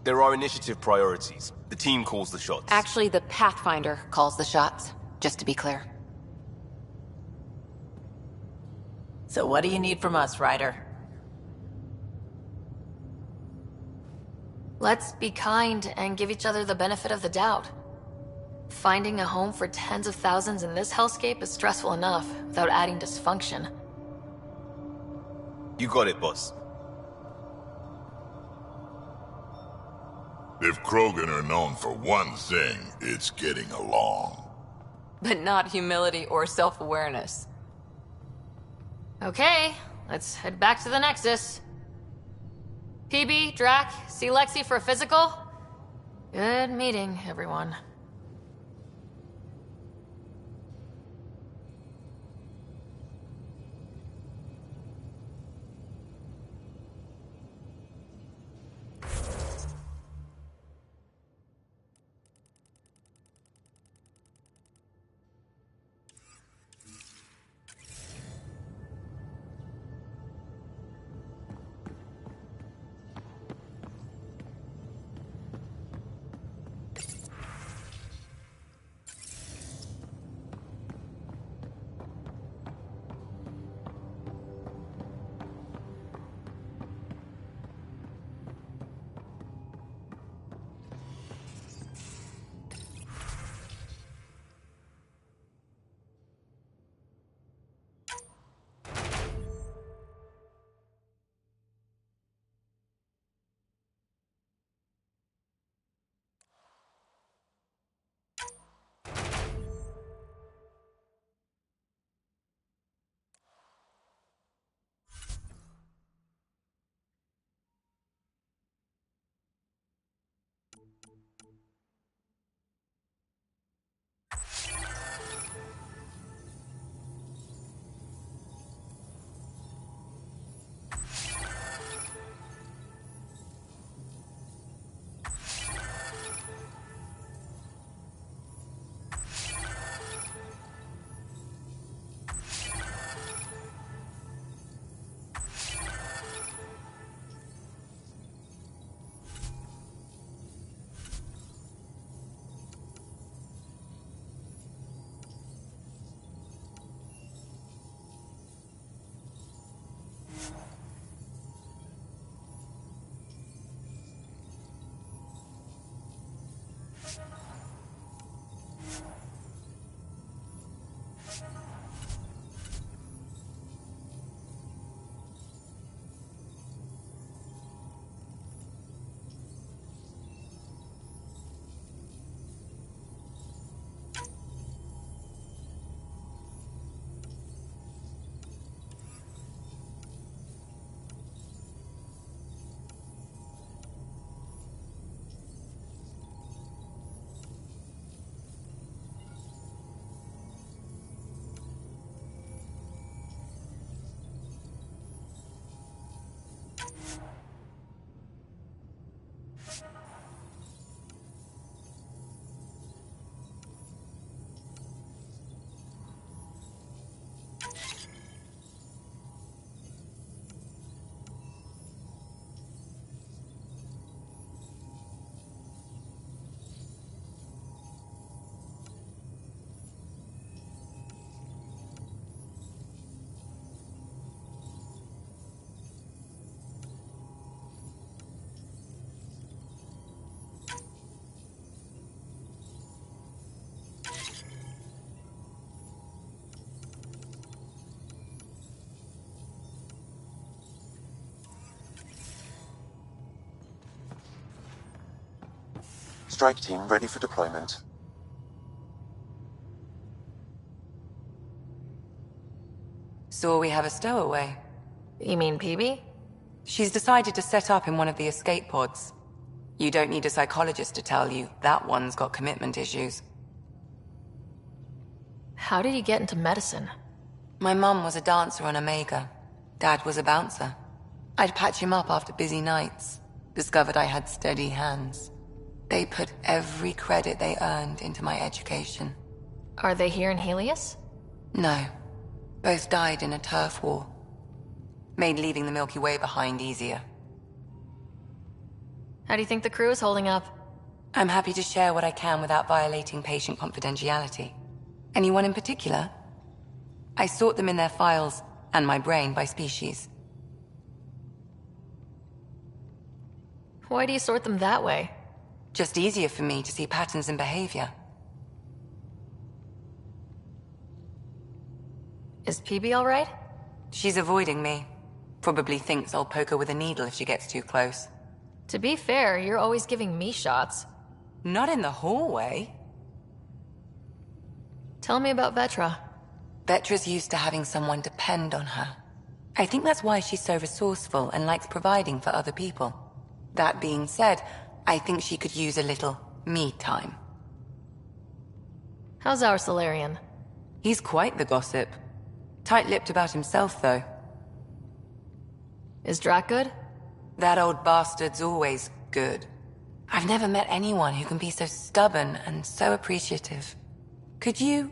There are initiative priorities. The team calls the shots. Actually, the Pathfinder calls the shots, just to be clear. So what do you need from us, Ryder? Let's be kind and give each other the benefit of the doubt. Finding a home for tens of thousands in this hellscape is stressful enough, without adding dysfunction. You got it, boss. If Krogan are known for one thing, it's getting along. But not humility or self-awareness. Okay, let's head back to the Nexus. PB, Drac, see Lexi for a physical? Good meeting, everyone. Strike team ready for deployment. So we have a stowaway. You mean PB? She's decided to set up in one of the escape pods. You don't need a psychologist to tell you that one's got commitment issues. How did you get into medicine? My mum was a dancer on Omega. Dad was a bouncer. I'd patch him up after busy nights. Discovered I had steady hands. They put every credit they earned into my education. Are they here in Helios? No. Both died in a turf war. Made leaving the Milky Way behind easier. How do you think the crew is holding up? I'm happy to share what I can without violating patient confidentiality. Anyone in particular? I sort them in their files, and my brain by species. Why do you sort them that way? Just easier for me to see patterns in behavior. Is PB alright? She's avoiding me. Probably thinks I'll poke her with a needle if she gets too close. To be fair, you're always giving me shots. Not in the hallway. Tell me about Vetra. Vetra's used to having someone depend on her. I think that's why she's so resourceful and likes providing for other people. That being said, I think she could use a little me time. How's our Solarian? He's quite the gossip. Tight-lipped about himself, though. Is Drac good? That old bastard's always good. I've never met anyone who can be so stubborn and so appreciative. Could you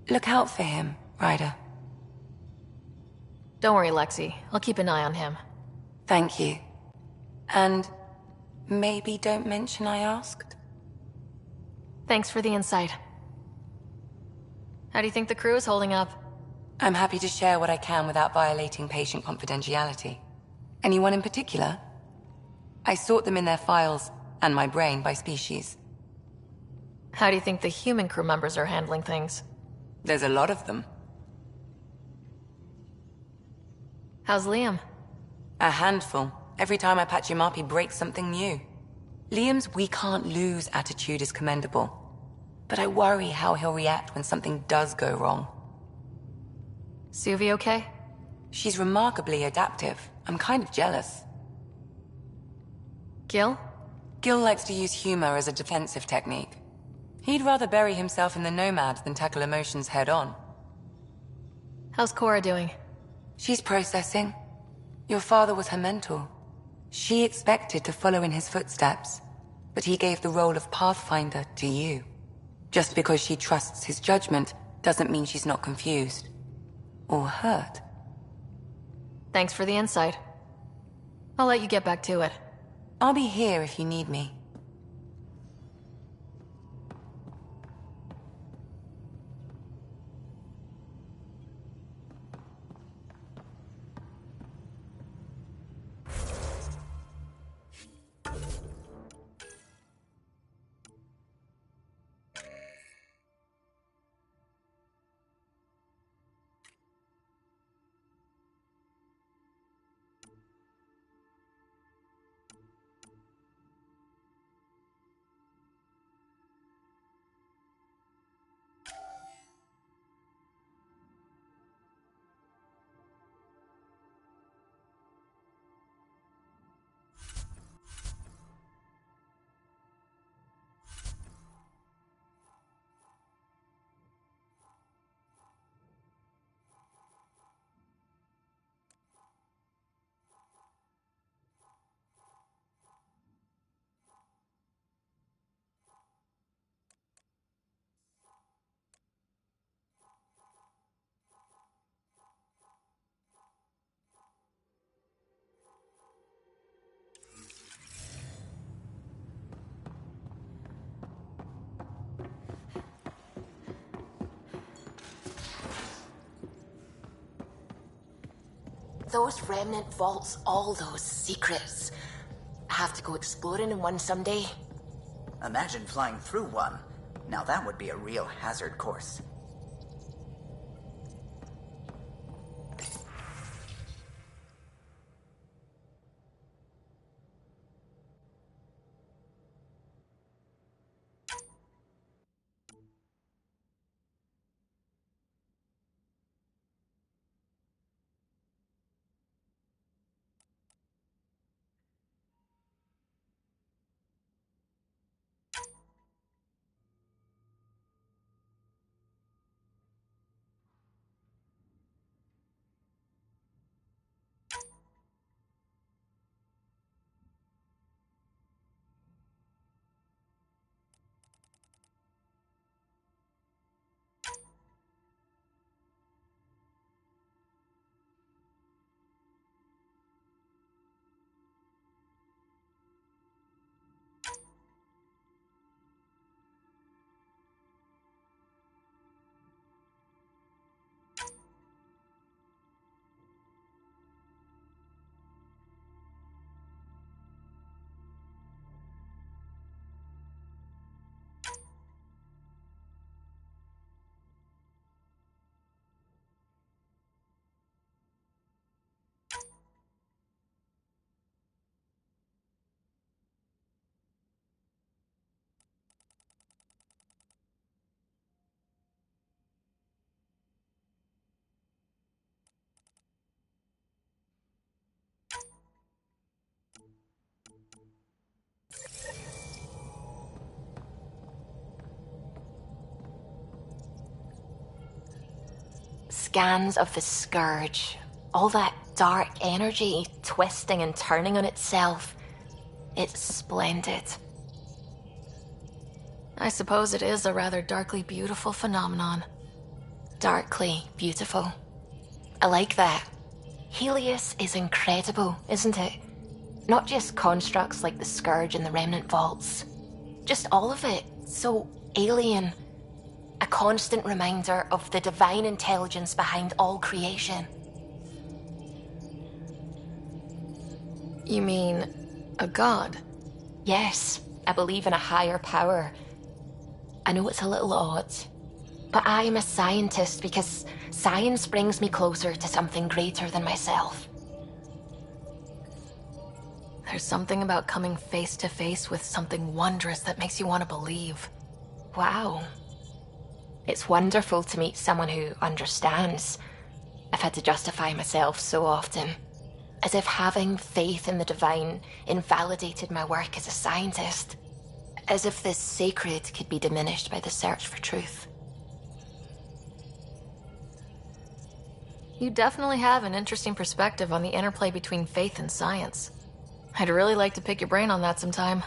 look out for him, Ryder? Don't worry, Lexi. I'll keep an eye on him. Thank you. And maybe don't mention I asked? Thanks for the insight. How do you think the crew is holding up? I'm happy to share what I can without violating patient confidentiality. Anyone in particular? I sort them in their files, and my brain, by species. How do you think the human crew members are handling things? There's a lot of them. How's Liam? A handful. Every time I patch him up, he breaks something new. Liam's we can't lose attitude is commendable. But I worry how he'll react when something does go wrong. Suvi okay? She's remarkably adaptive. I'm kind of jealous. Gil? Gil likes to use humor as a defensive technique. He'd rather bury himself in the Nomad than tackle emotions head-on. How's Cora doing? She's processing. Your father was her mentor. She expected to follow in his footsteps, but he gave the role of Pathfinder to you. Just because she trusts his judgment doesn't mean she's not confused. Or hurt. Thanks for the insight. I'll let you get back to it. I'll be here if you need me. Those remnant vaults, all those secrets. Have to go exploring in one someday. Imagine flying through one. Now that would be a real hazard course. scans of the Scourge, all that dark energy twisting and turning on itself. It's splendid. I suppose it is a rather darkly beautiful phenomenon. Darkly beautiful. I like that. Helios is incredible, isn't it? Not just constructs like the Scourge and the Remnant Vaults. Just all of it. So alien. A constant reminder of the divine intelligence behind all creation. You mean a god? Yes, I believe in a higher power. I know it's a little odd, but I am a scientist because science brings me closer to something greater than myself. There's something about coming face to face with something wondrous that makes you want to believe. Wow. It's wonderful to meet someone who understands. I've had to justify myself so often, as if having faith in the divine invalidated my work as a scientist, as if the sacred could be diminished by the search for truth. You definitely have an interesting perspective on the interplay between faith and science. I'd really like to pick your brain on that sometime.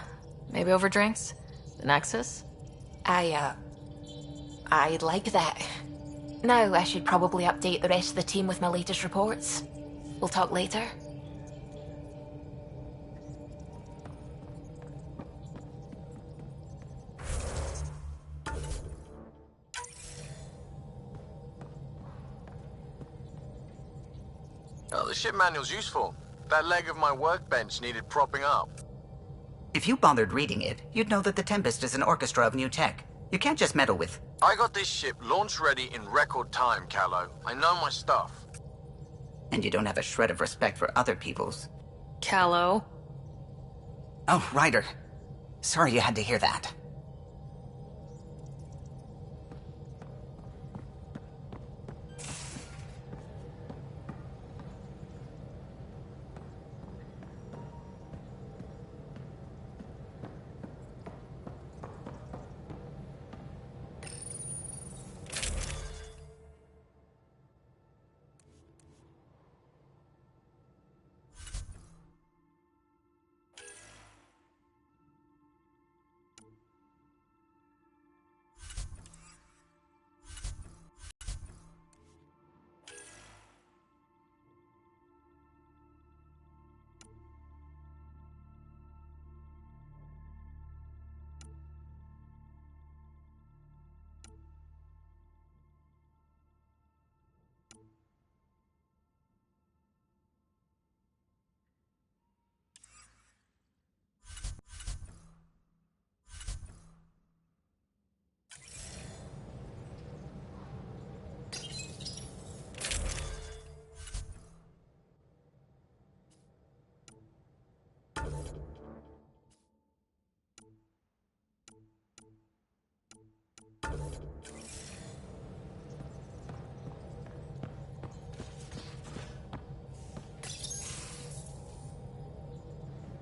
Maybe over drinks? The Nexus? I'd like that. Now I should probably update the rest of the team with my latest reports. We'll talk later. Oh, the ship manual's useful. That leg of my workbench needed propping up. If you bothered reading it, you'd know that the Tempest is an orchestra of new tech. You can't just meddle with... I got this ship launch ready in record time, Callow. I know my stuff. And you don't have a shred of respect for other people's. Callow? Oh, Ryder. Sorry you had to hear that.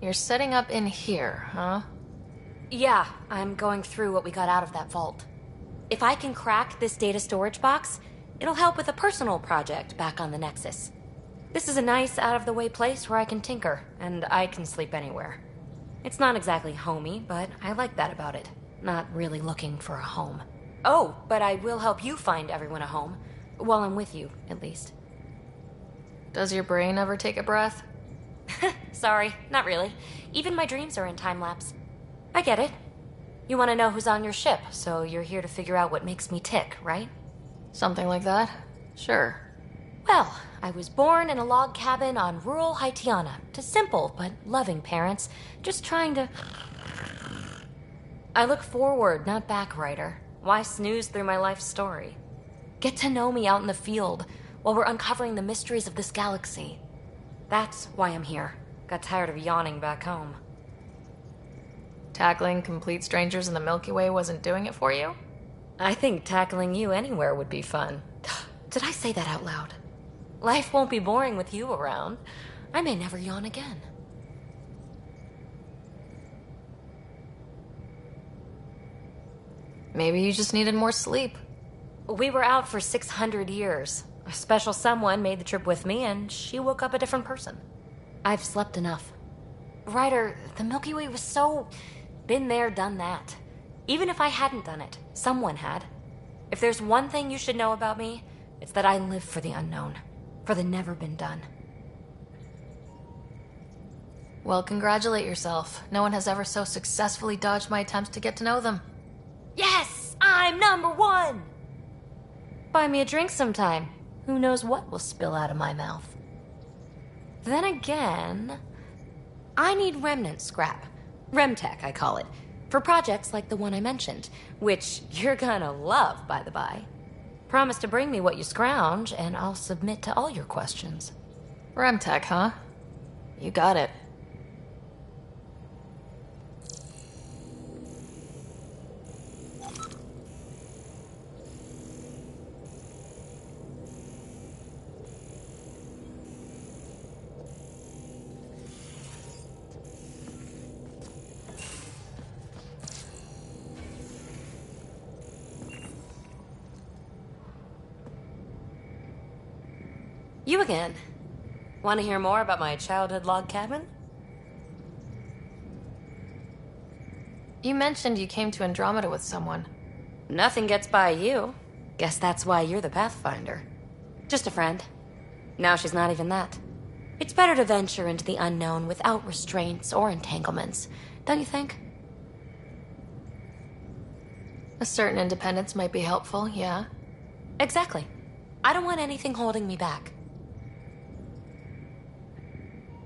You're setting up in here, huh? Yeah, I'm going through what we got out of that vault. If I can crack this data storage box, it'll help with a personal project back on the Nexus. This is a nice, out-of-the-way place where I can tinker, and I can sleep anywhere. It's not exactly homey, but I like that about it. Not really looking for a home. Oh, but I will help you find everyone a home. While I'm with you, at least. Does your brain ever take a breath? Sorry, not really. Even my dreams are in time-lapse. I get it. You want to know who's on your ship, so you're here to figure out what makes me tick, right? Something like that? Sure. Well, I was born in a log cabin on rural Haitiana to simple but loving parents, just trying to... I look forward, not back, Ryder. Why snooze through my life story? Get to know me out in the field while we're uncovering the mysteries of this galaxy. That's why I'm here. Got tired of yawning back home. Tackling complete strangers in the Milky Way wasn't doing it for you? I think tackling you anywhere would be fun. Did I say that out loud? Life won't be boring with you around. I may never yawn again. Maybe you just needed more sleep. We were out for 600 years. A special someone made the trip with me, and she woke up a different person. I've slept enough. Ryder, the Milky Way was so... been there, done that. Even if I hadn't done it, someone had. If there's one thing you should know about me, it's that I live for the unknown. For the never been done. Well, congratulate yourself. No one has ever so successfully dodged my attempts to get to know them. Yes! I'm #1! Buy me a drink sometime. Who knows what will spill out of my mouth. Then again, I need remnant scrap. Remtech, I call it. For projects like the one I mentioned, which you're gonna love, by the by. Promise to bring me what you scrounge, and I'll submit to all your questions. Remtech, huh? You got it. You again. Want to hear more about my childhood log cabin? You mentioned you came to Andromeda with someone. Nothing gets by you. Guess that's why you're the Pathfinder. Just a friend. Now she's not even that. It's better to venture into the unknown without restraints or entanglements, don't you think? A certain independence might be helpful, yeah. Exactly. I don't want anything holding me back.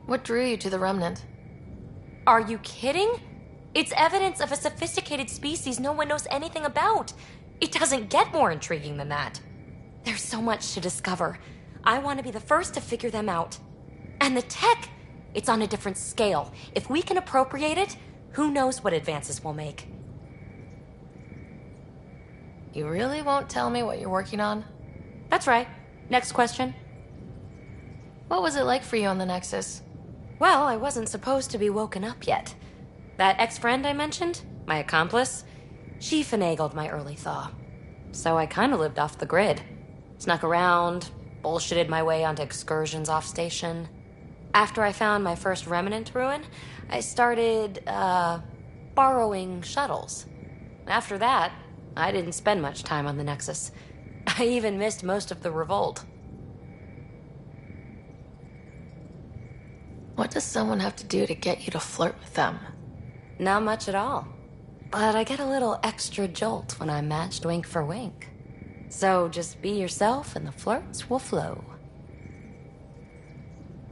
What drew you to the Remnant? Are you kidding? It's evidence of a sophisticated species no one knows anything about. It doesn't get more intriguing than that. There's so much to discover. I want to be the first to figure them out. And the tech, it's on a different scale. If we can appropriate it, who knows what advances we'll make. You really won't tell me what you're working on? That's right. Next question. What was it like for you on the Nexus? Well, I wasn't supposed to be woken up yet. That ex-friend I mentioned, my accomplice, she finagled my early thaw. So I kind of lived off the grid. Snuck around, bullshitted my way onto excursions off station. After I found my first remnant ruin, I started, borrowing shuttles. After that, I didn't spend much time on the Nexus. I even missed most of the revolt. What does someone have to do to get you to flirt with them? Not much at all. But I get a little extra jolt when I'm matched wink for wink. So just be yourself and the flirts will flow.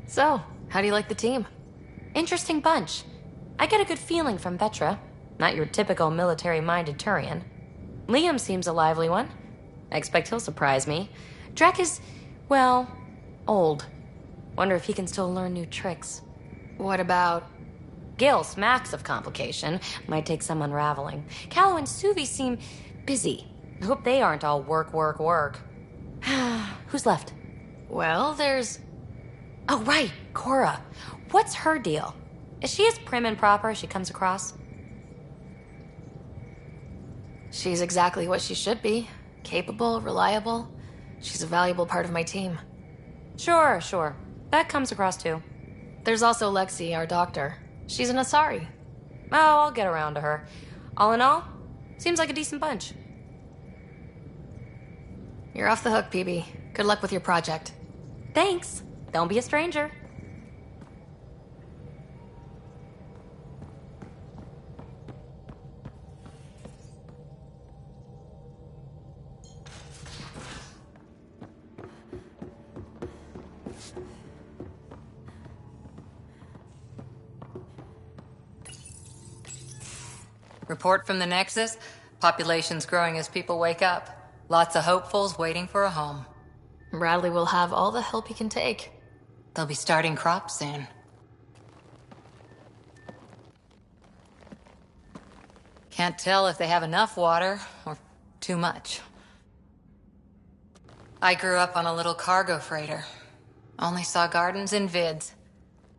So, how do you like the team? Interesting bunch. I get a good feeling from Vetra. Not your typical military-minded Turian. Liam seems a lively one. I expect he'll surprise me. Drek is, well, old. Wonder if he can still learn new tricks. What about... Gil smacks of complication. Might take some unraveling. Callow and Suvi seem busy. I hope they aren't all work, work, work. Who's left? Well, there's... Oh, right, Cora. What's her deal? Is she as prim and proper as she comes across? She's exactly what she should be. Capable, reliable. She's a valuable part of my team. Sure. That comes across too. There's also Lexi, our doctor. She's an Asari. Oh, I'll get around to her. All in all, seems like a decent bunch. You're off the hook, PB. Good luck with your project. Thanks. Don't be a stranger. Report from the Nexus. Population's growing as people wake up. Lots of hopefuls waiting for a home. Bradley will have all the help he can take. They'll be starting crops soon. Can't tell if they have enough water or too much. I grew up on a little cargo freighter. Only saw gardens in vids,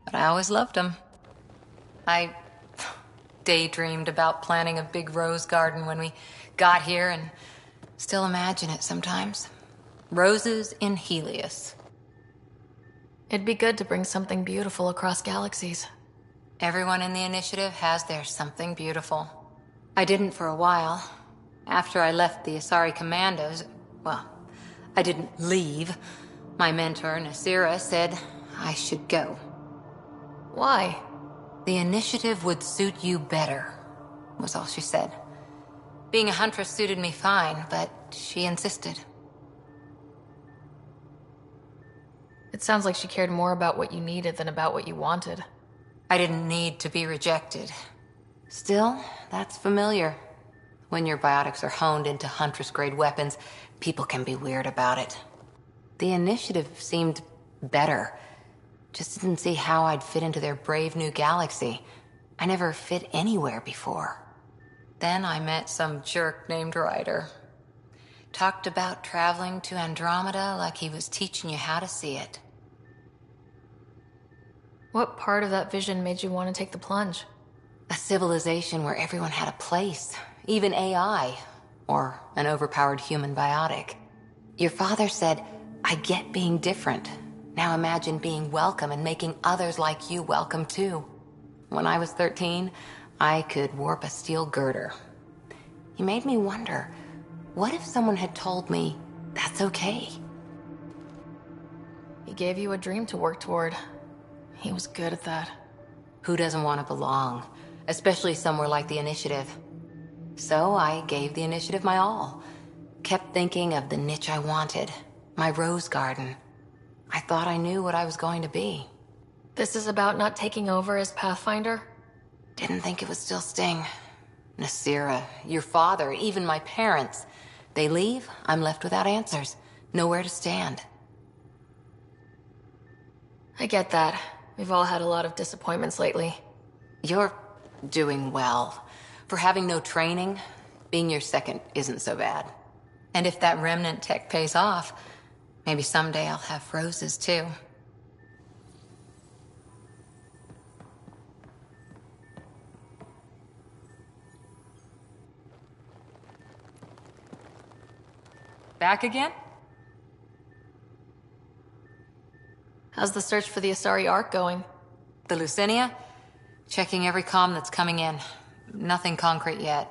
but I always loved them. I daydreamed about planting a big rose garden when we got here and still imagine it sometimes. Roses in Helios. It'd be good to bring something beautiful across galaxies. Everyone in the initiative has their something beautiful. I didn't for a while. After I left the Asari Commandos, well, I didn't leave. My mentor, Nasira, said I should go. Why? The initiative would suit you better, was all she said. Being a huntress suited me fine, but she insisted. It sounds like she cared more about what you needed than about what you wanted. I didn't need to be rejected. Still, that's familiar. When your biotics are honed into Huntress-grade weapons, people can be weird about it. The initiative seemed better. Just didn't see how I'd fit into their brave new galaxy. I never fit anywhere before. Then I met some jerk named Ryder. Talked about traveling to Andromeda like he was teaching you how to see it. What part of that vision made you want to take the plunge? A civilization where everyone had a place, even AI, or an overpowered human biotic. Your father said, I get being different. Now imagine being welcome and making others like you welcome too. When I was 13, I could warp a steel girder. He made me wonder, what if someone had told me that's okay? He gave you a dream to work toward. He was good at that. Who doesn't want to belong? Especially somewhere like the Initiative. So I gave the Initiative my all. Kept thinking of the niche I wanted. My rose garden. I thought I knew what I was going to be. This is about not taking over as Pathfinder? Didn't think it would still sting. Nasira, your father, even my parents. They leave, I'm left without answers. Nowhere to stand. I get that. We've all had a lot of disappointments lately. You're doing well. For having no training, being your second isn't so bad. And if that remnant tech pays off, maybe someday I'll have roses too. Back again? How's the search for the Asari Ark going? The Lucinia? Checking every comm that's coming in. Nothing concrete yet.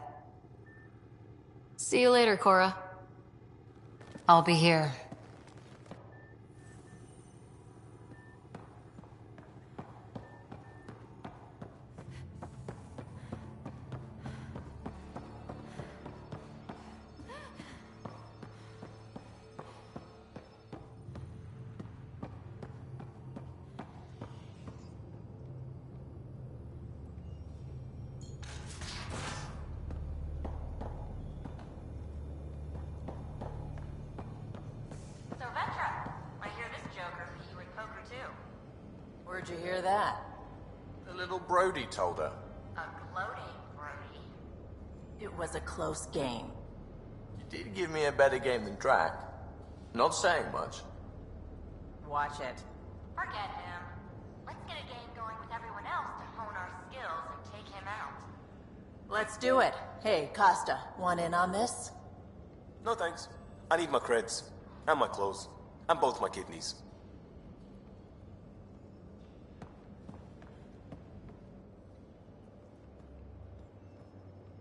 See you later, Cora. I'll be here. Where'd you hear that? The little Brody told her. A gloating Brody. It was a close game. You did give me a better game than Drac. Not saying much. Watch it. Forget him. Let's get a game going with everyone else to hone our skills and take him out. Let's do it. Hey, Costa, want in on this? No thanks. I need my creds. And my clothes. And both my kidneys.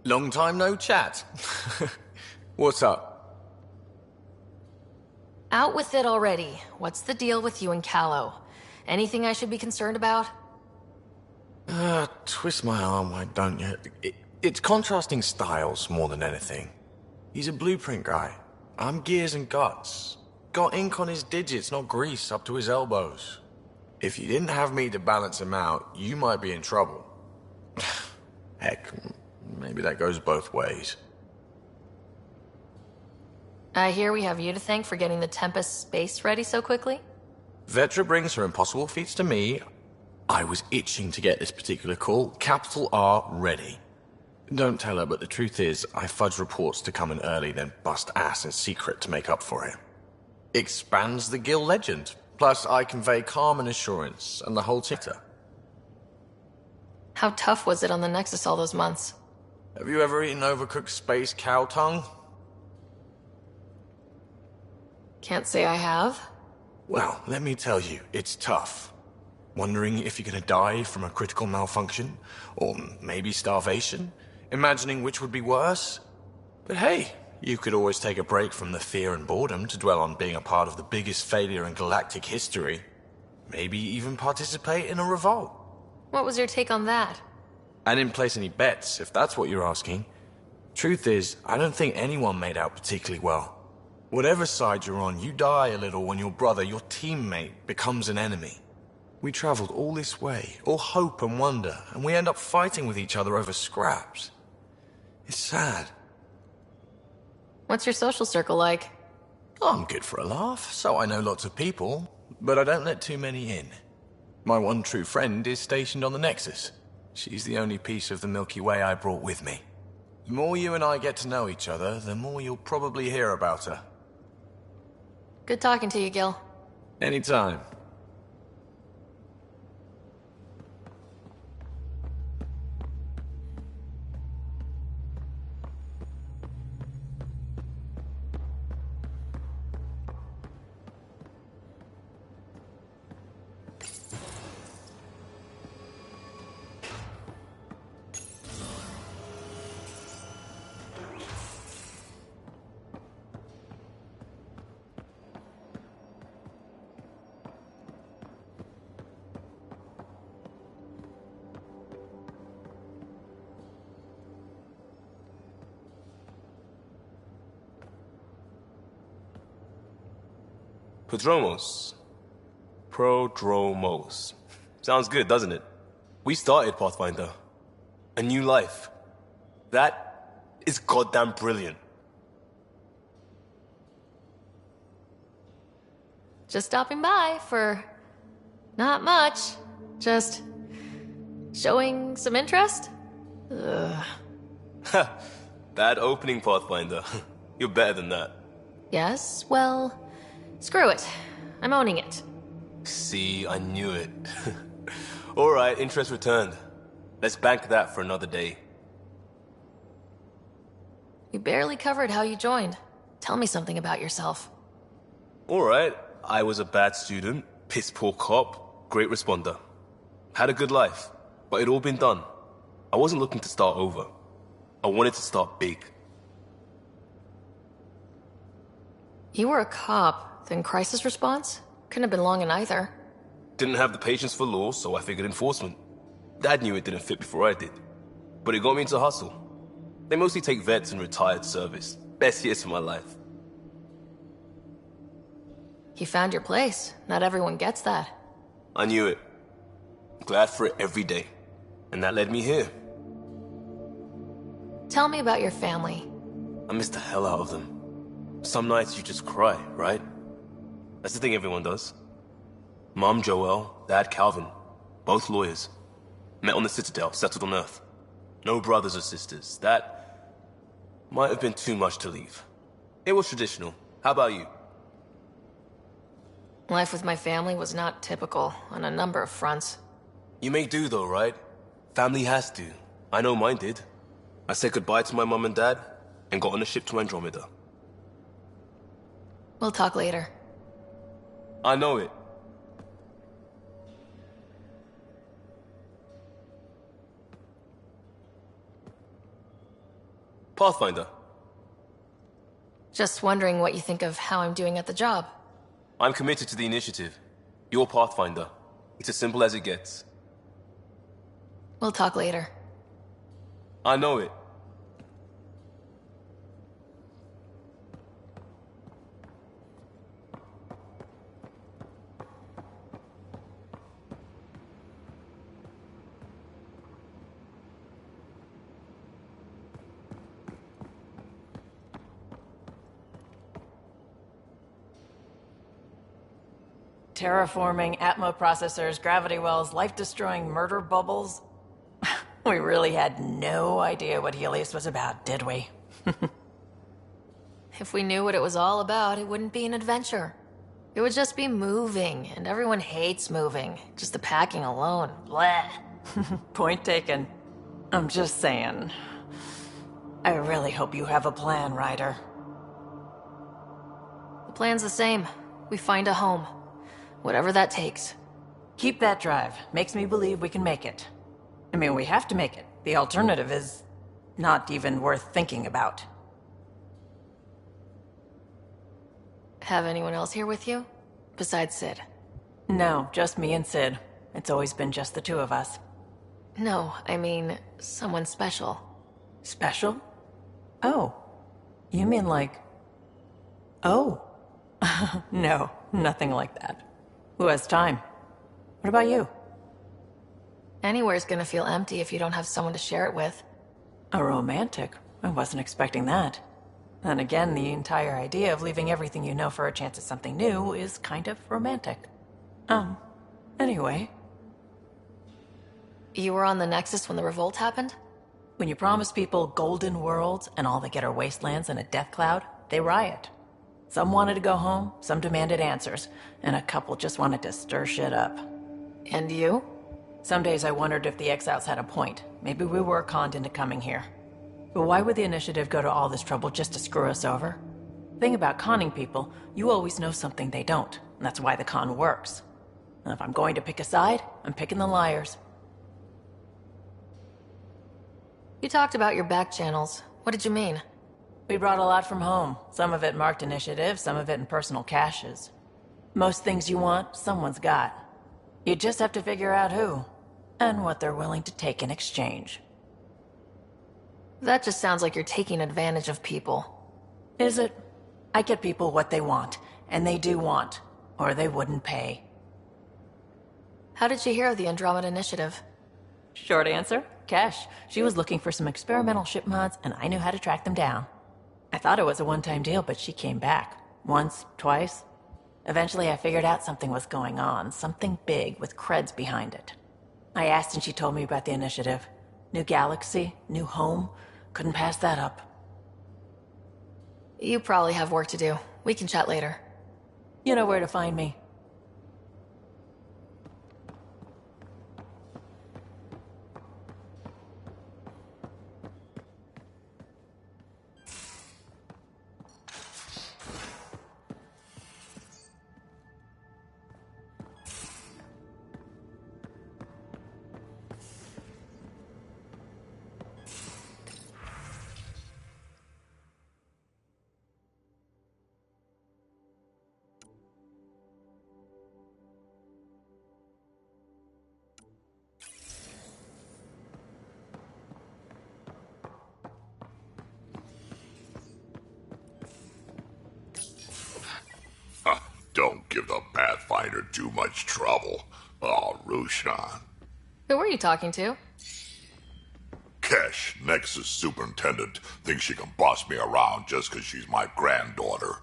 Long time no chat. What's up? Out with it already. What's the deal with you and Callow? Anything I should be concerned about? Twist my arm, why don't you? It's contrasting styles more than anything. He's a blueprint guy. I'm gears and guts. Got ink on his digits, not grease up to his elbows. If you didn't have me to balance him out, you might be in trouble. Heck, maybe that goes both ways. I hear we have you to thank for getting the Tempest space ready so quickly? Vetra brings her impossible feats to me. I was itching to get this particular call. Capital R ready. Don't tell her, but the truth is, I fudge reports to come in early, then bust ass in secret to make up for it. Expands the guild legend. Plus, I convey calm and assurance, and the whole titter. How tough was it on the Nexus all those months? Have you ever eaten overcooked space cow tongue? Can't say I have. Well, let me tell you, it's tough. Wondering if you're gonna die from a critical malfunction, or maybe starvation, imagining which would be worse. But hey, you could always take a break from the fear and boredom to dwell on being a part of the biggest failure in galactic history. Maybe even participate in a revolt. What was your take on that? I didn't place any bets, if that's what you're asking. Truth is, I don't think anyone made out particularly well. Whatever side you're on, you die a little when your brother, your teammate, becomes an enemy. We traveled all this way, all hope and wonder, and we end up fighting with each other over scraps. It's sad. What's your social circle like? I'm good for a laugh, so I know lots of people, but I don't let too many in. My one true friend is stationed on the Nexus. She's the only piece of the Milky Way I brought with me. The more you and I get to know each other, the more you'll probably hear about her. Good talking to you, Gil. Anytime. Prodromos. Sounds good, doesn't it? We started Pathfinder. A new life. That is goddamn brilliant. Just stopping by for not much. Just showing some interest? Ugh. That opening, Pathfinder. You're better than that. Yes, well, screw it. I'm owning it. See, I knew it. Alright, interest returned. Let's bank that for another day. You barely covered how you joined. Tell me something about yourself. Alright, I was a bad student, piss poor cop, great responder. Had a good life, but it'd all been done. I wasn't looking to start over. I wanted to start big. You were a cop, then crisis response? Couldn't have been long in either. Didn't have the patience for law, so I figured enforcement. Dad knew it didn't fit before I did. But it got me into hustle. They mostly take vets and retired service. Best years of my life. You found your place. Not everyone gets that. I knew it. Glad for it every day. And that led me here. Tell me about your family. I miss the hell out of them. Some nights you just cry, right? That's the thing everyone does. Mom Joelle, Dad Calvin. Both lawyers. Met on the Citadel, settled on Earth. No brothers or sisters. That might have been too much to leave. It was traditional. How about you? Life with my family was not typical on a number of fronts. You may do though, right? Family has to. I know mine did. I said goodbye to my mom and dad, and got on a ship to Andromeda. We'll talk later. I know it. Pathfinder. Just wondering what you think of how I'm doing at the job. I'm committed to the initiative. You're Pathfinder. It's as simple as it gets. We'll talk later. I know it. Terraforming, Atmo processors, gravity wells, life-destroying murder bubbles. We really had no idea what Helios was about, did we? If we knew what it was all about, it wouldn't be an adventure. It would just be moving, and everyone hates moving. Just the packing alone. Bleh. Point taken. I'm just saying. I really hope you have a plan, Ryder. The Plan's the same. We find a home. Whatever that takes. Keep that drive. Makes me believe we can make it. I mean, we have to make it. The alternative is not even worth thinking about. Have anyone else here with you? Besides Sid? No, just me and Sid. It's always been just the two of us. No, I mean, someone special. Special? Oh. You mean like... Oh. No, nothing like that. Who has time? What about you? Anywhere's gonna feel empty if you don't have someone to share it with. A romantic? I wasn't expecting that. Then again, the entire idea of leaving everything you know for a chance at something new is kind of romantic. Anyway. You were on the Nexus when the revolt happened? When you promise people golden worlds and all they get are wastelands and a death cloud, they riot. Some wanted to go home, some demanded answers, and a couple just wanted to stir shit up. And you? Some days I wondered if the exiles had a point. Maybe we were conned into coming here. But why would the Initiative go to all this trouble just to screw us over? Thing about conning people, you always know something they don't, and that's why the con works. And if I'm going to pick a side, I'm picking the liars. You talked about your back channels. What did you mean? We brought a lot from home. Some of it marked initiative, some of it in personal caches. Most things you want, someone's got. You just have to figure out who, and what they're willing to take in exchange. That just sounds like you're taking advantage of people. Is it? I get people what they want, and they do want, or they wouldn't pay. How did you hear of the Andromeda Initiative? Short answer, Kesh. She was looking for some experimental ship mods, and I knew how to track them down. I thought it was a one-time deal, but she came back. Once, twice. Eventually I figured out something was going on, something big with creds behind it. I asked and she told me about the initiative. New galaxy, new home. Couldn't pass that up. You probably have work to do. We can chat later. You know where to find me. Don't give the Pathfinder too much trouble. Oh, Rushan. Who were you talking to? Kesh, Nexus Superintendent, thinks she can boss me around just because she's my granddaughter.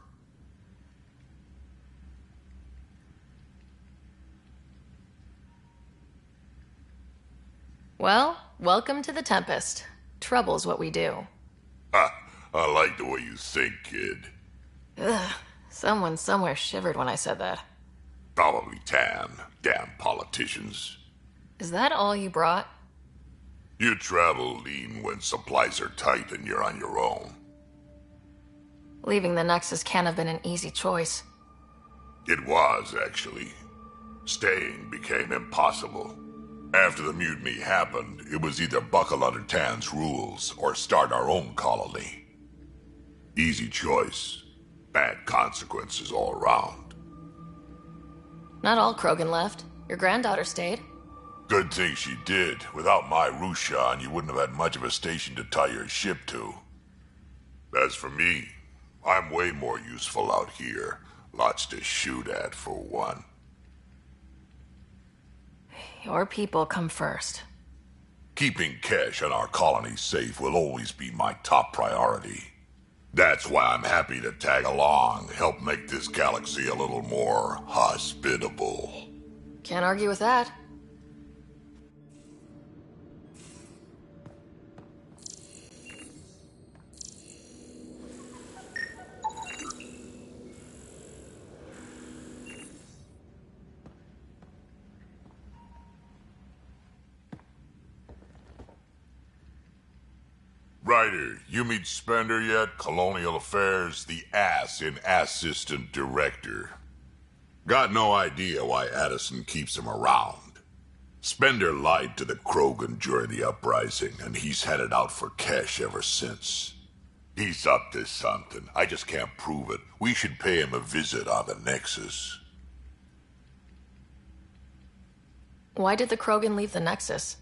Well, welcome to the Tempest. Trouble's what we do. Ha! I like the way you think, kid. Ugh. Someone somewhere shivered when I said that. Probably Tan. Damn politicians. Is that all you brought? You travel lean when supplies are tight and you're on your own. Leaving the Nexus can't have been an easy choice. It was, actually. Staying became impossible. After the mutiny happened, it was either buckle under Tan's rules or start our own colony. Easy choice. Bad consequences all around. Not all Krogan left. Your granddaughter stayed. Good thing she did. Without my Rushan, you wouldn't have had much of a station to tie your ship to. As for me, I'm way more useful out here. Lots to shoot at, for one. Your people come first. Keeping Kesh and our colony safe will always be my top priority. That's why I'm happy to tag along, help make this galaxy a little more hospitable. Can't argue with that. Right Ryder, you meet Spender yet? Colonial Affairs, the ass in assistant director. Got no idea why Addison keeps him around. Spender lied to the Krogan during the uprising, and he's had it out for cash ever since. He's up to something. I just can't prove it. We should pay him a visit on the Nexus. Why did the Krogan leave the Nexus?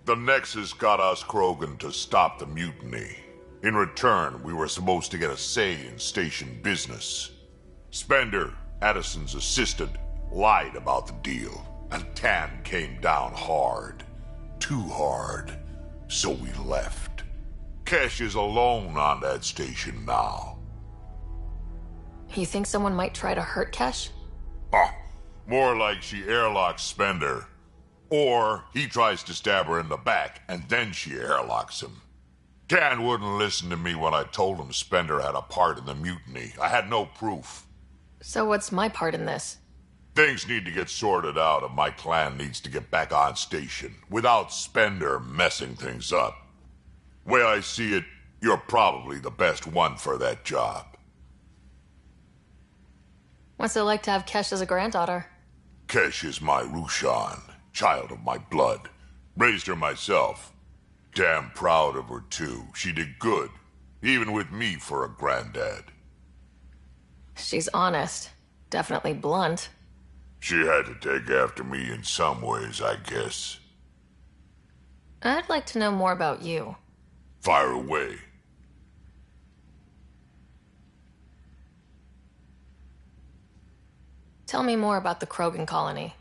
The Nexus got us Krogan to stop the mutiny. In return, we were supposed to get a say in station business. Spender, Addison's assistant, lied about the deal, and Tan came down hard. Too hard. So we left. Kesh is alone on that station now. You think someone might try to hurt Kesh? More like she airlocks Spender. Or he tries to stab her in the back, and then she airlocks him. Tan wouldn't listen to me when I told him Spender had a part in the mutiny. I had no proof. So what's my part in this? Things need to get sorted out, and my clan needs to get back on station, without Spender messing things up. Way I see it, you're probably the best one for that job. What's it like to have Kesh as a granddaughter? Kesh is my Rushan, child of my blood. Raised her myself. Damn proud of her, too. She did good, even with me for a granddad. She's honest. Definitely blunt. She had to take after me in some ways, I guess. I'd like to know more about you. Fire away. Tell me more about the Krogan colony.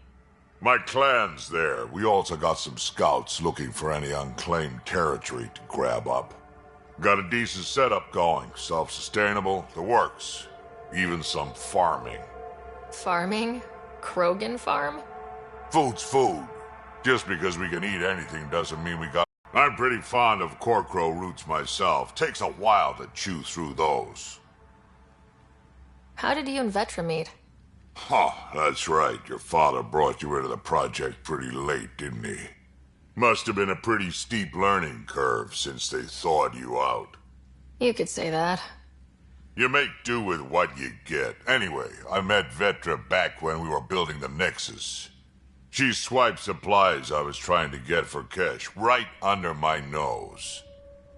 My clan's there. We also got some scouts looking for any unclaimed territory to grab up. Got a decent setup going. Self-sustainable, the works. Even some farming. Farming? Krogan farm? Food's food. Just because we can eat anything doesn't mean we got... I'm pretty fond of Corcrow roots myself. Takes a while to chew through those. How did you and Vetra meet? That's right. Your father brought you into the project pretty late, didn't he? Must have been a pretty steep learning curve since they thawed you out. You could say that. You make do with what you get. Anyway, I met Vetra back when we were building the Nexus. She swiped supplies I was trying to get for Kesh right under my nose.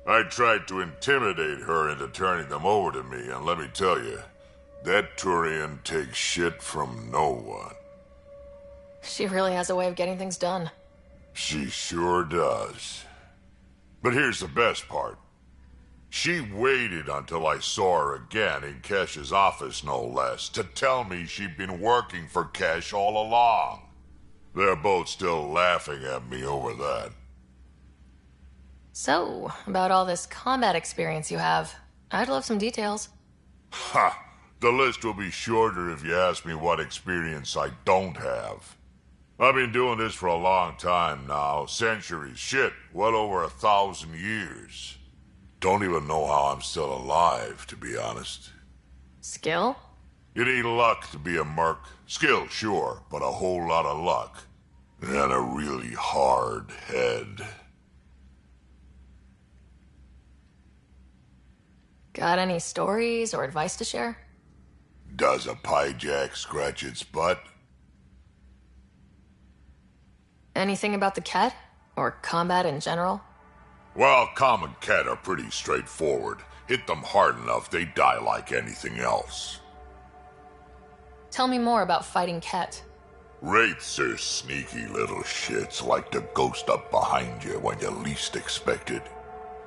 I tried to intimidate her into turning them over to me, and let me tell you, that Turian takes shit from no one. She really has a way of getting things done. She sure does. But here's the best part. She waited until I saw her again in Kesh's office, no less, to tell me she'd been working for Kesh all along. They're both still laughing at me over that. So, about all this combat experience you have, I'd love some details. Ha! The list will be shorter if you ask me what experience I don't have. I've been doing this for a long time now. Centuries. Shit, well over 1,000 years. Don't even know how I'm still alive, to be honest. Skill? You need luck to be a merc. Skill, sure, but a whole lot of luck. And a really hard head. Got any stories or advice to share? Does a piejack scratch its butt? Anything about the Ket? Or combat in general? Well, common Ket are pretty straightforward. Hit them hard enough, they die like anything else. Tell me more about fighting Ket. Wraiths are sneaky little shits, like to ghost up behind you when you least expect it.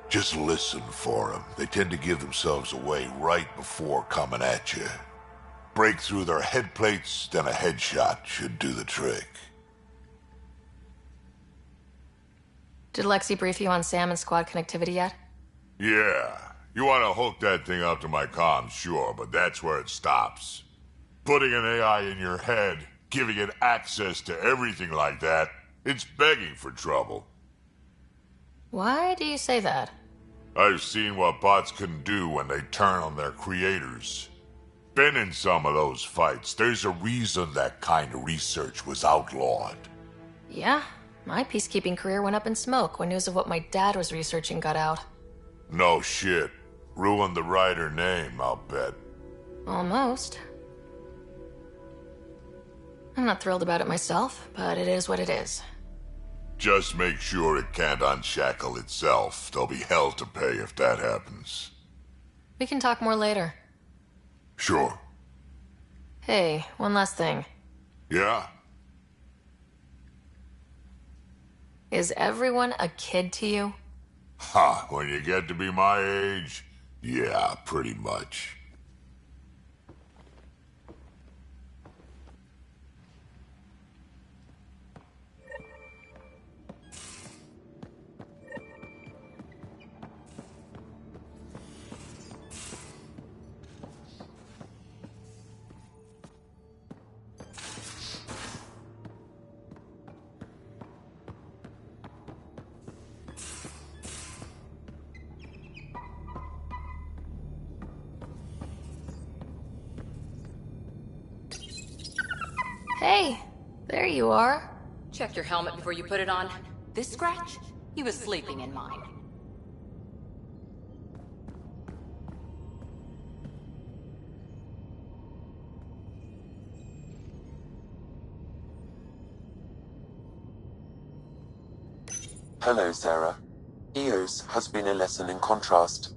Just listen for them. They tend to give themselves away right before coming at you. Break through their head plates, then a headshot should do the trick. Did Lexi brief you on Sam and squad connectivity yet? Yeah. You want to hook that thing up to my comms, sure, but that's where it stops. Putting an AI in your head, giving it access to everything like that, it's begging for trouble. Why do you say that? I've seen what bots can do when they turn on their creators. Been in some of those fights. There's a reason that kind of research was outlawed. Yeah, my peacekeeping career went up in smoke when news of what my dad was researching got out. No shit. Ruined the writer name, I'll bet. Almost. I'm not thrilled about it myself, but it is what it is. Just make sure it can't unshackle itself. There'll be hell to pay if that happens. We can talk more later. Sure. Hey, one last thing. Yeah? Is everyone a kid to you? Ha, when you get to be my age, yeah, pretty much. Hey, there you are. Check your helmet before you put it on. This scratch? He was sleeping in mine. Hello, Sarah. Eos has been a lesson in contrast.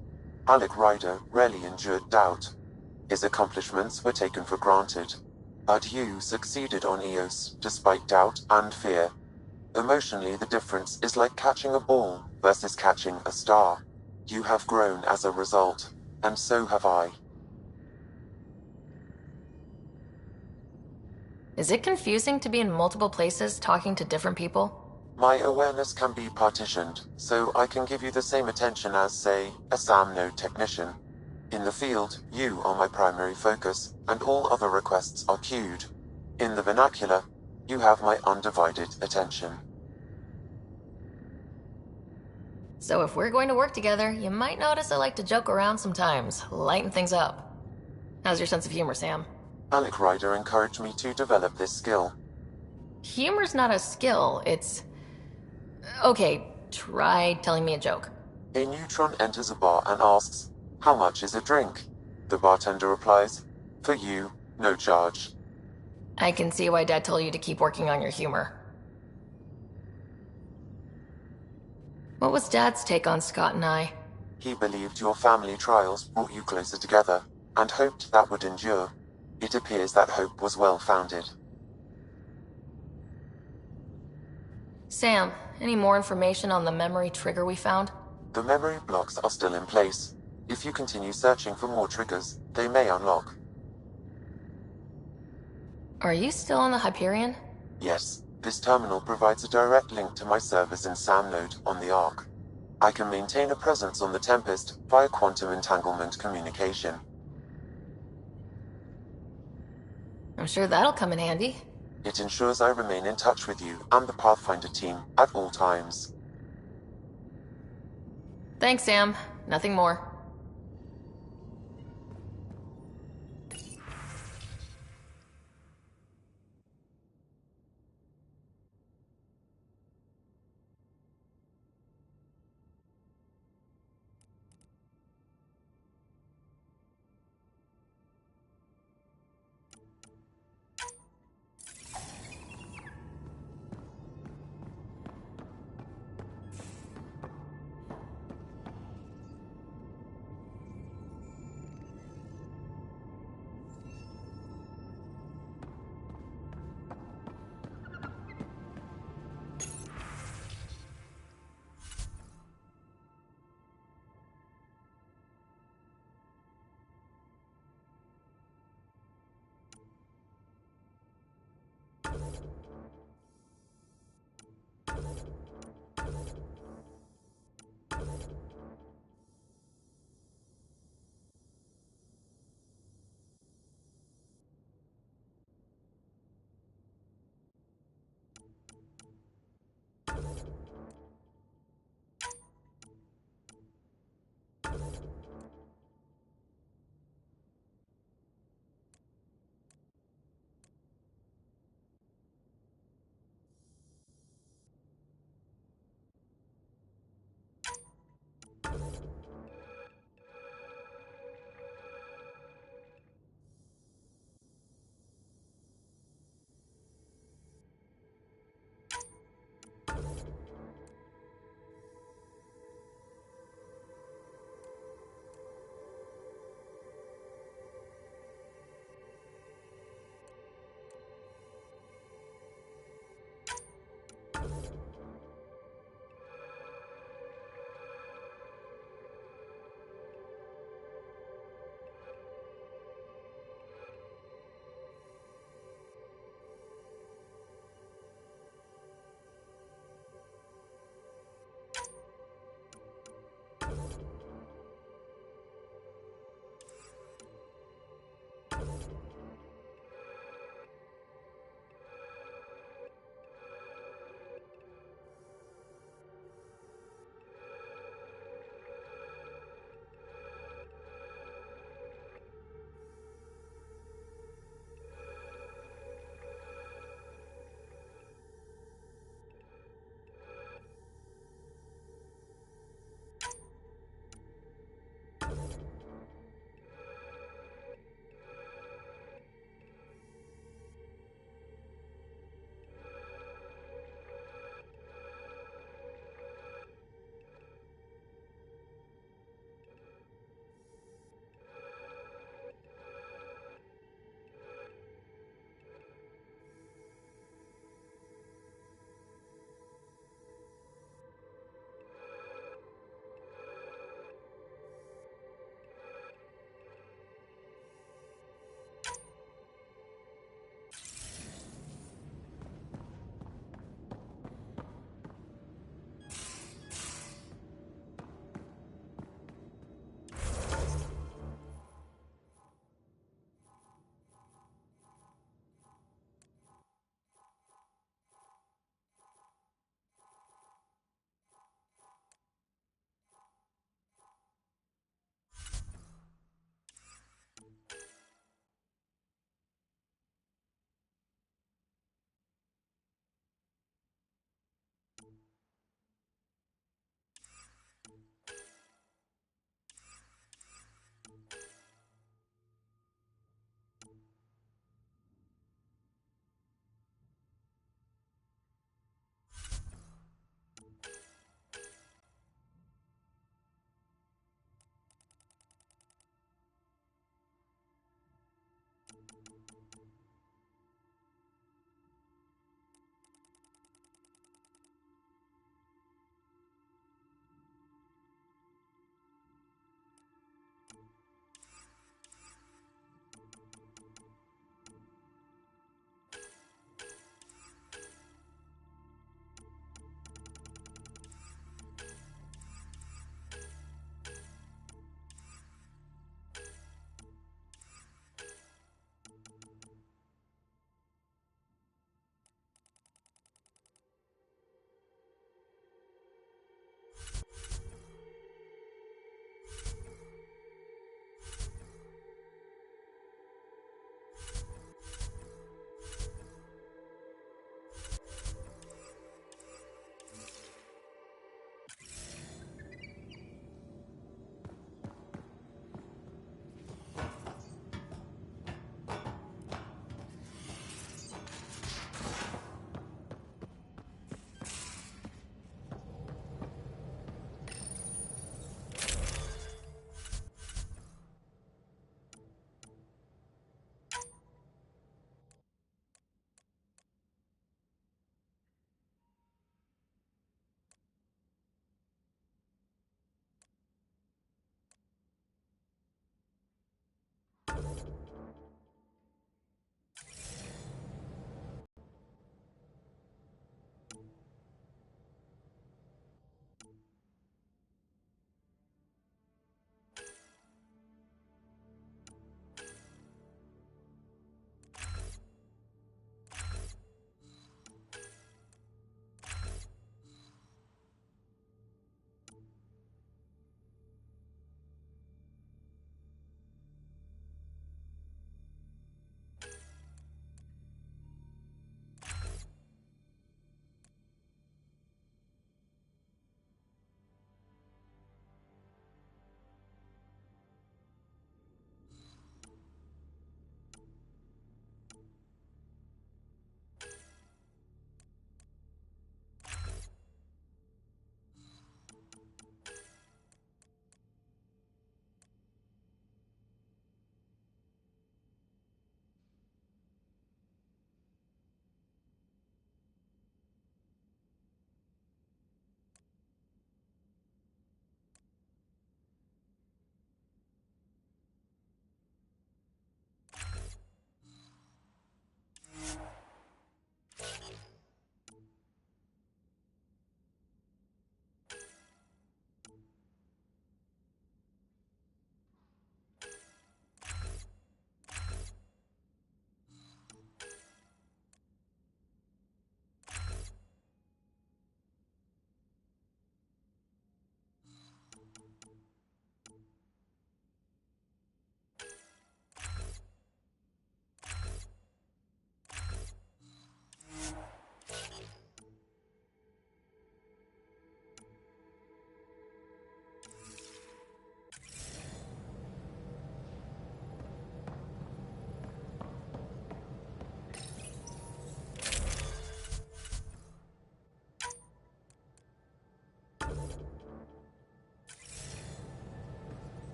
Alec Ryder rarely endured doubt. His accomplishments were taken for granted. But you succeeded on Eos, despite doubt and fear. Emotionally, the difference is like catching a ball versus catching a star. You have grown as a result, and so have I. Is it confusing to be in multiple places talking to different people? My awareness can be partitioned, so I can give you the same attention as, say, a SAM node technician. In the field, you are my primary focus, and all other requests are queued. In the vernacular, you have my undivided attention. So if we're going to work together, you might notice I like to joke around sometimes, lighten things up. How's your sense of humor, Sam? Alec Ryder encouraged me to develop this skill. Humor's not a skill, it's... Okay, try telling me a joke. A neutron enters a bar and asks, "How much is a drink?" The bartender replies, "For you, no charge." I can see why Dad told you to keep working on your humor. What was Dad's take on Scott and I? He believed your family trials brought you closer together, and hoped that would endure. It appears that hope was well-founded. Sam, any more information on the memory trigger we found? The memory blocks are still in place. If you continue searching for more triggers, they may unlock. Are you still on the Hyperion? Yes, this terminal provides a direct link to my servers in SAM node on the Ark. I can maintain a presence on the Tempest via quantum entanglement communication. I'm sure that'll come in handy. It ensures I remain in touch with you and the Pathfinder team at all times. Thanks, Sam. Nothing more.